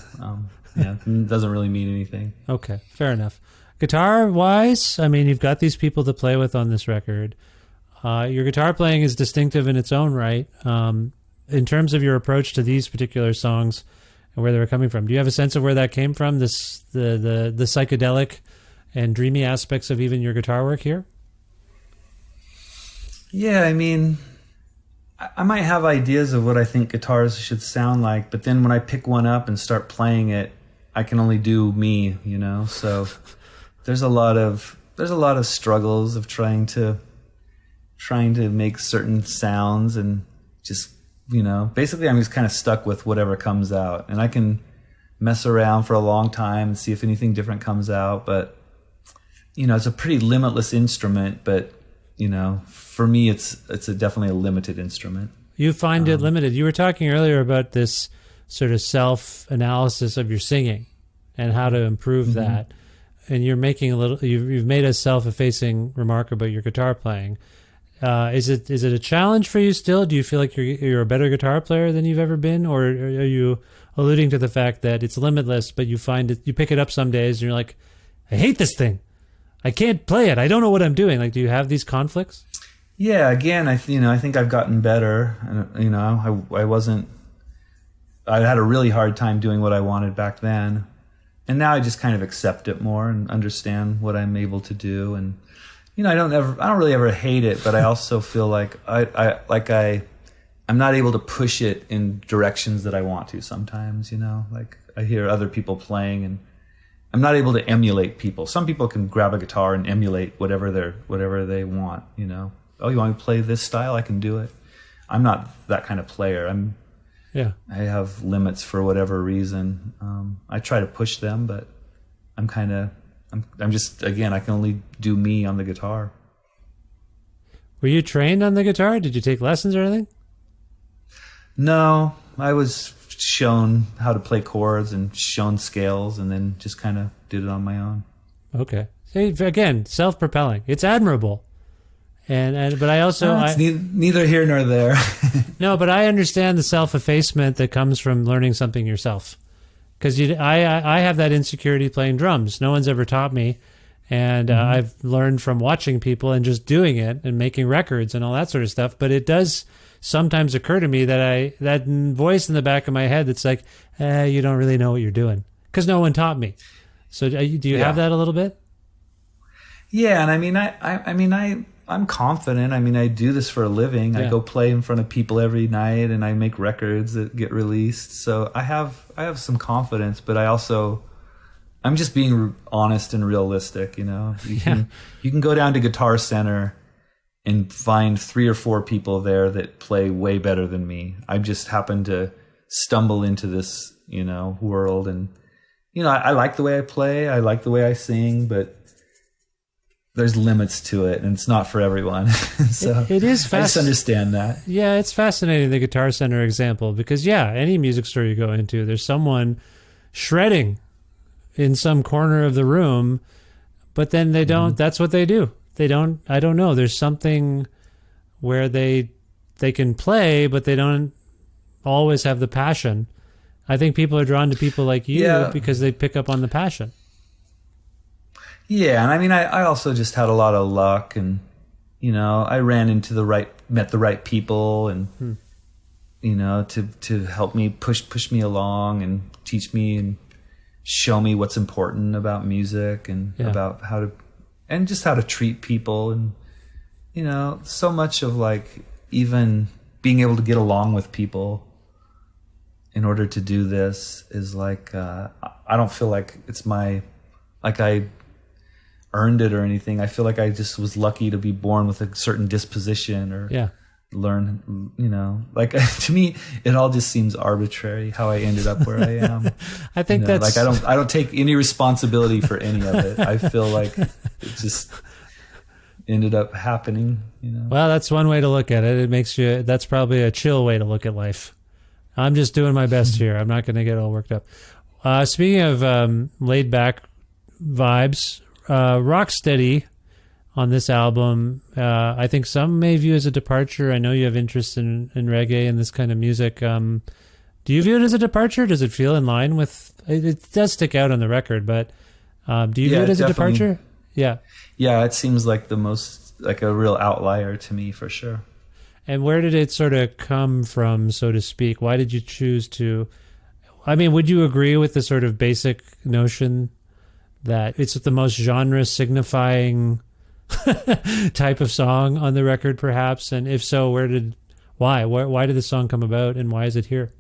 It doesn't really mean anything. Okay, fair enough. Guitar-wise, I mean, you've got these people to play with on this record. Your guitar playing is distinctive in its own right. In terms of your approach to these particular songs and where they were coming from, do you have a sense of where that came from, the psychedelic and dreamy aspects of even your guitar work here? Yeah, I mean, I might have ideas of what I think guitars should sound like, but then when I pick one up and start playing it, I can only do me, you know. So there's a lot of struggles of trying to make certain sounds, and just, you know, basically I'm just kind of stuck with whatever comes out, and I can mess around for a long time and see if anything different comes out. But, you know, it's a pretty limitless instrument, but, you know, for me, it's definitely a limited instrument. You find it limited. You were talking earlier about this sort of self-analysis of your singing and how to improve that. And you're making you've made a self-effacing remark about your guitar playing. Is it a challenge for you still? Do you feel like you're a better guitar player than you've ever been? Or are you alluding to the fact that it's limitless, but you pick it up some days and you're like, I hate this thing. I can't play it. I don't know what I'm doing. Like, do you have these conflicts? Yeah, again, I think I've gotten better. And, you know, I had a really hard time doing what I wanted back then. And now I just kind of accept it more and understand what I'm able to do. And, you know, I don't really ever hate it, but I also feel like I'm not able to push it in directions that I want to sometimes, you know. Like, I hear other people playing and I'm not able to emulate people. Some people can grab a guitar and emulate whatever they want, you know. Oh, you want me to play this style? I can do it. I'm not that kind of player. I have limits for whatever reason. I try to push them, but I'm just, again, I can only do me on the guitar. Were you trained on the guitar? Did you take lessons or anything? No, I was shown how to play chords and shown scales, and then just kind of did it on my own. Okay. See, again, self-propelling. It's admirable. But I also it's neither here nor there. No, but I understand the self-effacement that comes from learning something yourself. Because I have that insecurity playing drums. No one's ever taught me, and I've learned from watching people and just doing it and making records and all that sort of stuff. But it does sometimes occur to me that that voice in the back of my head that's like, you don't really know what you're doing, because no one taught me. So do you have that a little bit? Yeah, and I mean, I'm confident. I mean, I do this for a living. Yeah. I go play in front of people every night, and I make records that get released. So I have some confidence, but I'm just being honest and realistic. You know, you can go down to Guitar Center and find 3 or 4 people there that play way better than me. I just happened to stumble into this, you know, world, and you know, I like the way I play. I like the way I sing, but there's limits to it, and it's not for everyone. So it is I just understand that. Yeah, it's fascinating, the Guitar Center example, because any music store you go into, there's someone shredding in some corner of the room, but then they don't. That's what they do. They don't. I don't know. There's something where they can play, but they don't always have the passion. I think people are drawn to people like you because they pick up on the passion. Yeah, and I mean, I also just had a lot of luck, and you know, I met the right people, and you know, to help me push me along and teach me and show me what's important about music and about how to treat people, and you know, so much of like even being able to get along with people in order to do this is like I don't feel like it's I earned it or anything. I feel like I just was lucky to be born with a certain disposition or learn, you know, like to me, it all just seems arbitrary how I ended up where I am. I think you know, that's like I don't take any responsibility for any of it. I feel like it just ended up happening, you know. Well, that's one way to look at it. That's probably a chill way to look at life. I'm just doing my best here. I'm not going to get all worked up. Speaking of laid back vibes, Rocksteady on this album, I think some may view as a departure. I know you have interest in reggae and this kind of music. Do you view it as a departure? Does it feel in line with... It does stick out on the record, but do you view it as a departure? Yeah. Yeah, it seems like the most, like a real outlier to me for sure. And where did it sort of come from, so to speak? Why did you choose to... I mean, would you agree with the sort of basic notion that it's the most genre signifying type of song on the record, perhaps? And if so, Why? Why did this song come about, and why is it here?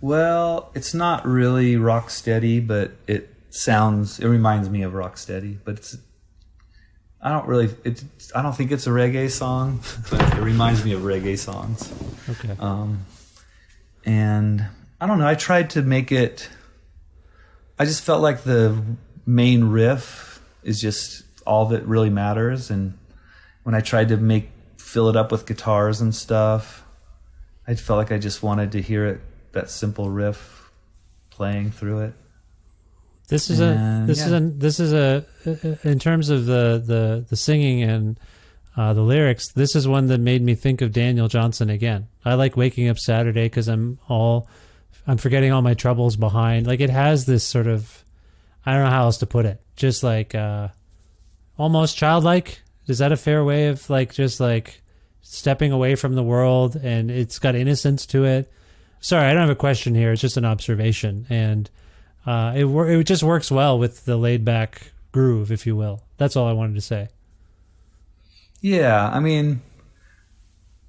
Well, it's not really rock steady, but it reminds me of rock steady, but I don't think it's a reggae song, but it reminds me of reggae songs. Okay. And I don't know, I tried to make it, I just felt like the main riff is just all that really matters. And when I tried to fill it up with guitars and stuff, I felt like I just wanted to hear it, that simple riff playing through it. This is in terms of the singing and the lyrics, this is one that made me think of Daniel Johnston again. I like Waking Up Saturday because I'm forgetting all my troubles behind. Like, it has this sort of, I don't know how else to put it, just like almost childlike. Is that a fair way of just stepping away from the world? And it's got innocence to it. Sorry, I don't have a question here. It's just an observation, and it just works well with the laid back groove, if you will. That's all I wanted to say. Yeah, I mean,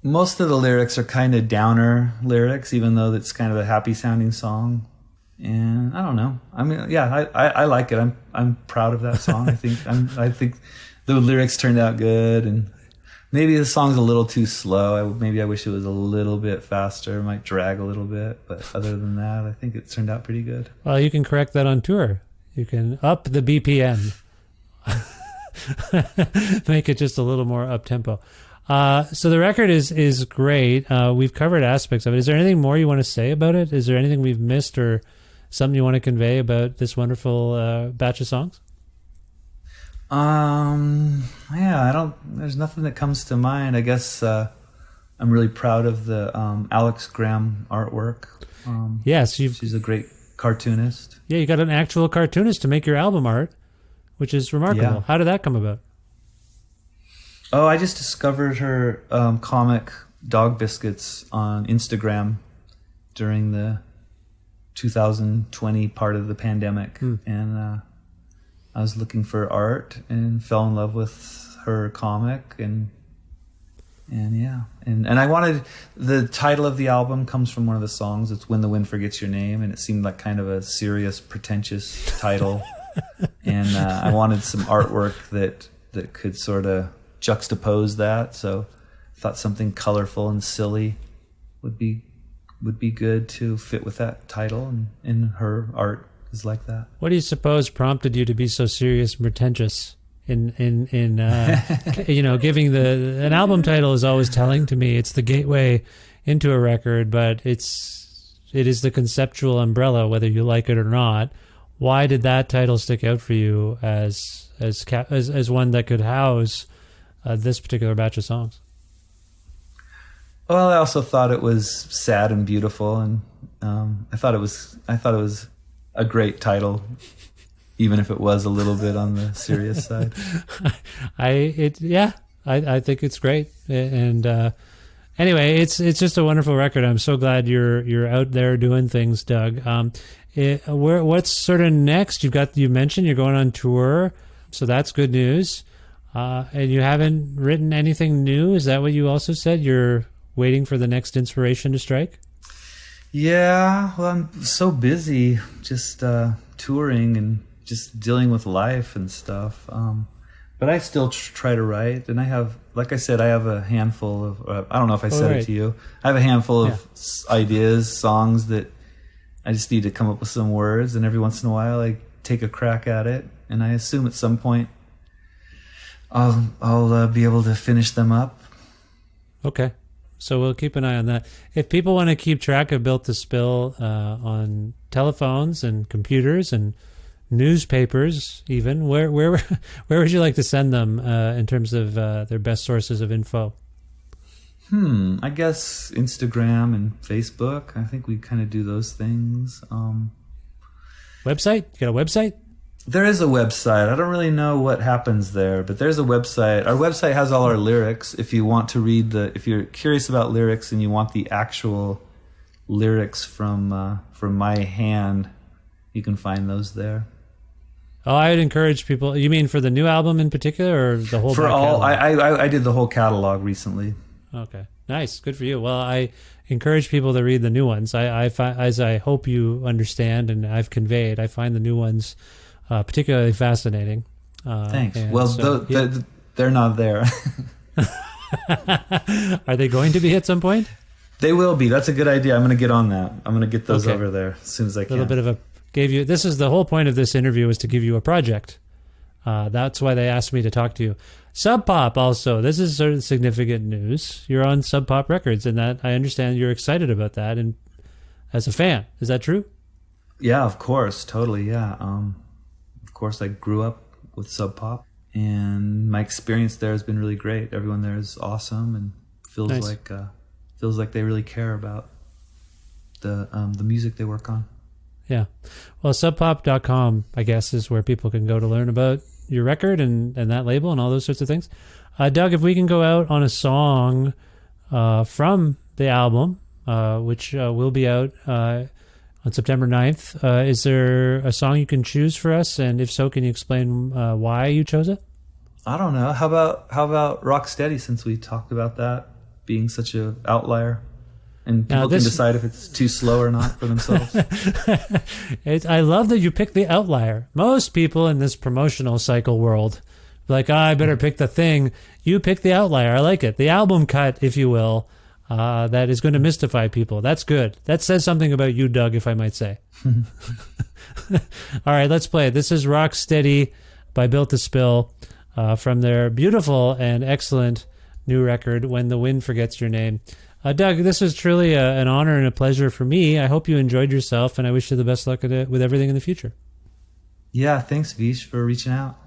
most of the lyrics are kind of downer lyrics, even though it's kind of a happy sounding song. And I don't know. I mean, yeah, I like it. I'm proud of that song. I think the lyrics turned out good, and maybe the song's a little too slow. Maybe I wish it was a little bit faster. It might drag a little bit, but other than that, I think it turned out pretty good. Well, you can correct that on tour. You can up the BPM. Make it just a little more up tempo. So the record is great. We've covered aspects of it. Is there anything more you want to say about it? Is there anything we've missed or something you want to convey about this wonderful batch of songs? Yeah, there's nothing that comes to mind. I guess I'm really proud of the Alex Graham artwork. Yes, she's a great cartoonist. Yeah, you got an actual cartoonist to make your album art, which is remarkable. Yeah. How did that come about? Oh, I just discovered her comic Dog Biscuits on Instagram during the 2020 part of the pandemic. And I was looking for art and fell in love with her comic, and yeah. And I wanted, the title of the album comes from one of the songs. It's When the Wind Forgets Your Name, and it seemed like kind of a serious, pretentious title. And I wanted some artwork that could sort of juxtapose that. So I thought something colorful and silly would be good to fit with that title, and her art is like that. What do you suppose prompted you to be so serious and pretentious in giving an album title is always telling to me. It's the gateway into a record, but it is the conceptual umbrella, whether you like it or not. Why did that title stick out for you as one that could house this particular batch of songs? Well, I also thought it was sad and beautiful, and I thought it was a great title, even if it was a little bit on the serious side. I think it's great, and anyway, it's just a wonderful record. I'm so glad you're out there doing things, Doug. What's sort of next? You mentioned you're going on tour, so that's good news. And you haven't written anything new. Is that what you also said? You're waiting for the next inspiration to strike? Yeah, well, I'm so busy just touring and just dealing with life and stuff. But I still try to write, and I have, like I said, I have a handful of, I don't know if I said it to you, I have a handful of ideas, songs that I just need to come up with some words, and every once in a while I take a crack at it, and I assume at some point I'll be able to finish them up. Okay. So we'll keep an eye on that. If people want to keep track of Built to Spill on telephones and computers and newspapers, even, where would you like to send them in terms of their best sources of info? I guess Instagram and Facebook. I think we kind of do those things. Website? You got a website? There is a website. I don't really know what happens there, but there's a website. Our website has all our lyrics. If you want to read if you're curious about lyrics and you want the actual lyrics from my hand, you can find those there. Oh, I would encourage people. You mean for the new album in particular, or the whole? For all, I did the whole catalog recently. Okay. Nice. Good for you. Well, I encourage people to read the new ones. As I hope you understand and I've conveyed, I find the new ones particularly fascinating. Thanks. Well, they're not there. Are they going to be at some point? They will be. That's a good idea. I'm going to get on that. I'm going to get those over there as soon as I can. A little bit of this is the whole point of this interview, is to give you a project. That's why they asked me to talk to you. Sub Pop also. This is sort of significant news. You're on Sub Pop Records, and that I understand you're excited about that. And as a fan, is that true? Yeah, of course, totally. Yeah. Of course, I grew up with Sub Pop, and my experience there has been really great. Everyone there is awesome, and feels like they really care about the music they work on. Yeah. Well, subpop.com, I guess, is where people can go to learn about your record and that label and all those sorts of things. Doug, if we can go out on a song from the album, which will be out on September 9th, is there a song you can choose for us? And if so, can you explain why you chose it? I don't know. How about Rock Steady, since we talked about that being such an outlier? And people can decide if it's too slow or not for themselves. I love that you picked the outlier. Most people in this promotional cycle world, like, I better pick the thing. You pick the outlier. I like it. The album cut, if you will, that is going to mystify people. That's good. That says something about you, Doug, if I might say. All right, let's play it. This is Rock Steady by Built to Spill from their beautiful and excellent new record, When the Wind Forgets Your Name. Doug, this was truly an honor and a pleasure for me. I hope you enjoyed yourself, and I wish you the best luck with everything in the future. Yeah, thanks, Vish, for reaching out.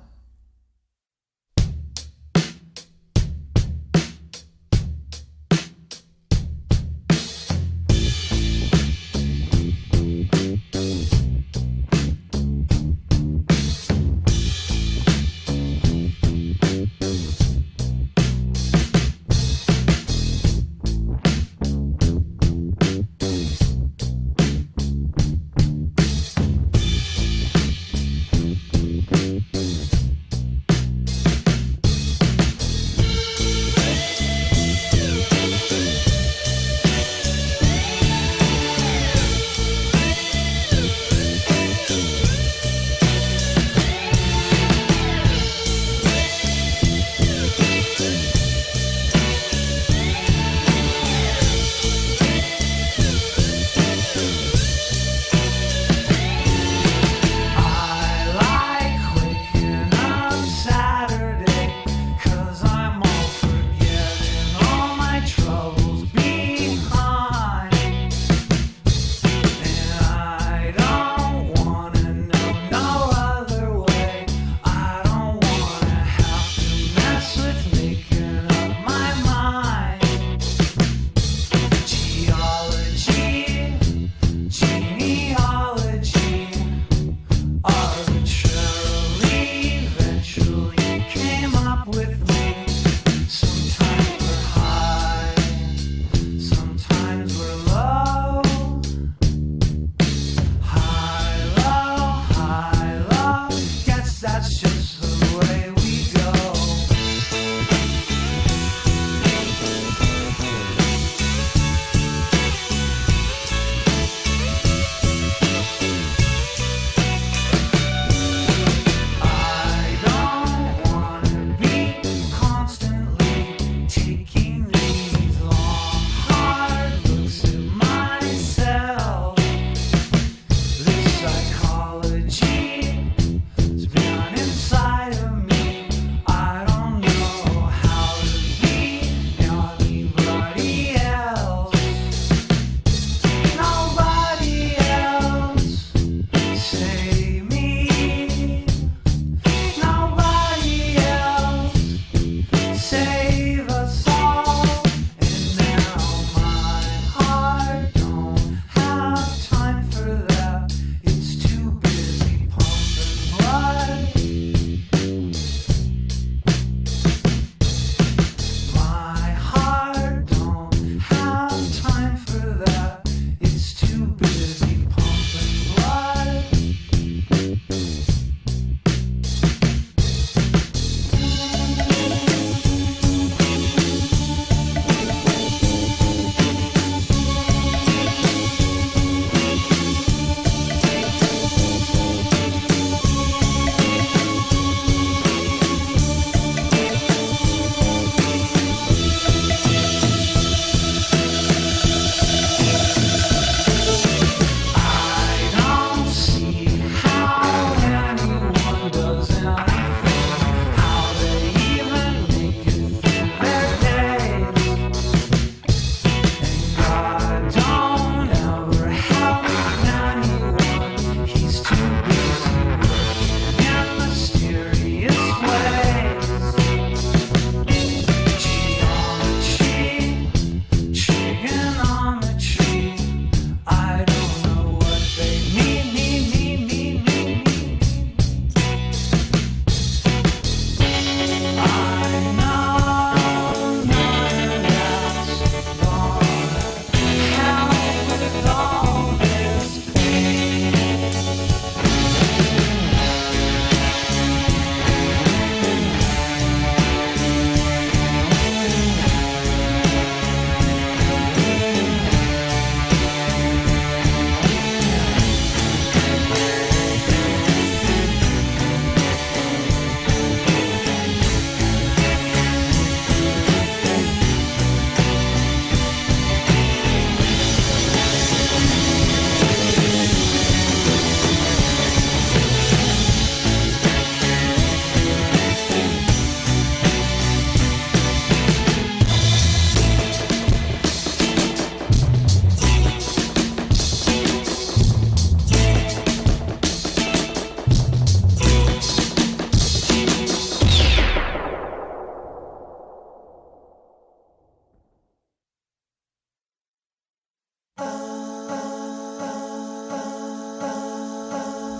Psychology has been inside.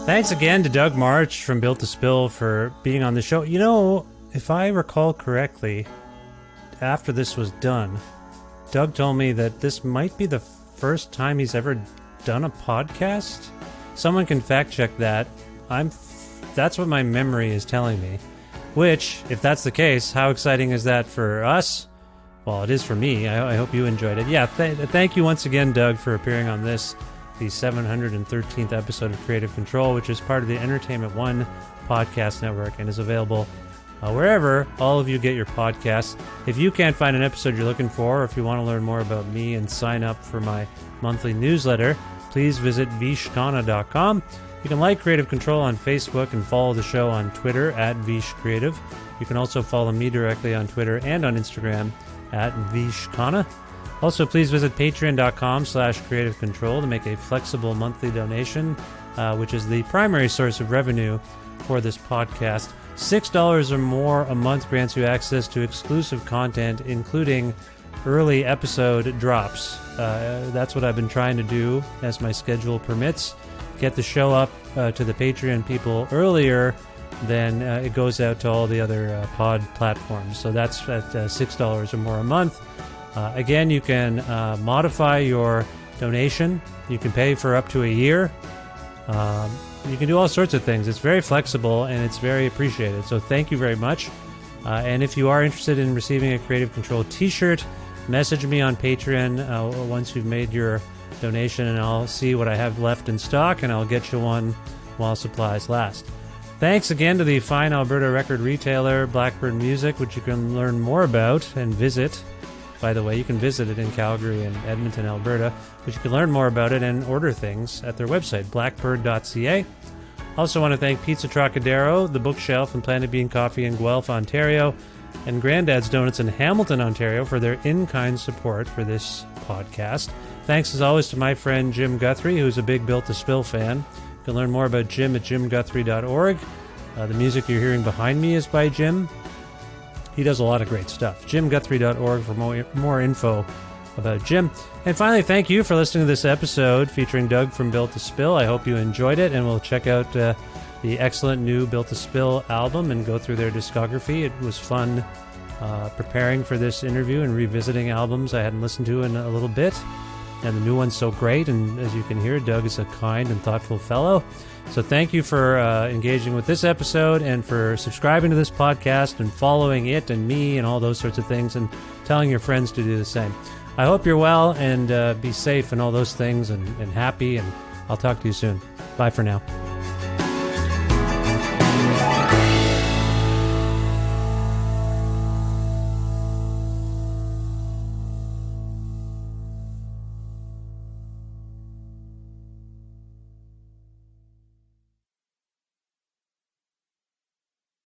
Thanks again to Doug March from Built to Spill for being on the show. You know, if I recall correctly, after this was done, Doug told me that this might be the first time he's ever done a podcast. Someone can fact check that. That's what my memory is telling me. Which, if that's the case, how exciting is that for us? Well, it is for me. I hope you enjoyed it. Yeah, thank you once again, Doug, for appearing on this, the 713th episode of Creative Control, which is part of the Entertainment One podcast network and is available wherever all of you get your podcasts. If you can't find an episode you're looking for, or if you want to learn more about me and sign up for my monthly newsletter, please visit vishkhanna.com. You can like Creative Control on Facebook and follow the show on Twitter at vishcreative. You can also follow me directly on Twitter and on Instagram at vishkhanna. Also, please visit patreon.com/creative control to make a flexible monthly donation, which is the primary source of revenue for this podcast. $6 or more a month grants you access to exclusive content, including early episode drops. That's what I've been trying to do as my schedule permits. Get the show up to the Patreon people earlier than it goes out to all the other pod platforms. So that's at $6 or more a month. Again, you can modify your donation. You can pay for up to a year. You can do all sorts of things. It's very flexible and it's very appreciated. So thank you very much. And if you are interested in receiving a Creative Control t-shirt, message me on Patreon once you've made your donation, and I'll see what I have left in stock, and I'll get you one while supplies last. Thanks again to the fine Alberta record retailer Blackbird Music, which you can learn more about and visit. By the way, you can visit it in Calgary and Edmonton, Alberta, but you can learn more about it and order things at their website, blackbird.ca. Also want to thank Pizza Trocadero, The Bookshelf, and Planet Bean Coffee in Guelph, Ontario, and Grandad's Donuts in Hamilton, Ontario, for their in-kind support for this podcast. Thanks, as always, to my friend Jim Guthrie, who's a big Built to Spill fan. You can learn more about Jim at jimguthrie.org. The music you're hearing behind me is by Jim. He does a lot of great stuff. jimguthrie.org for more info about Jim. And finally, thank you for listening to this episode featuring Doug from Built to Spill. I hope you enjoyed it, and we'll check out the excellent new Built to Spill album and go through their discography. It was fun preparing for this interview and revisiting albums I hadn't listened to in a little bit. And the new one's so great, and as you can hear, Doug is a kind and thoughtful fellow. So thank you for engaging with this episode and for subscribing to this podcast and following it and me and all those sorts of things, and telling your friends to do the same. I hope you're well and be safe and all those things, and happy, and I'll talk to you soon. Bye for now.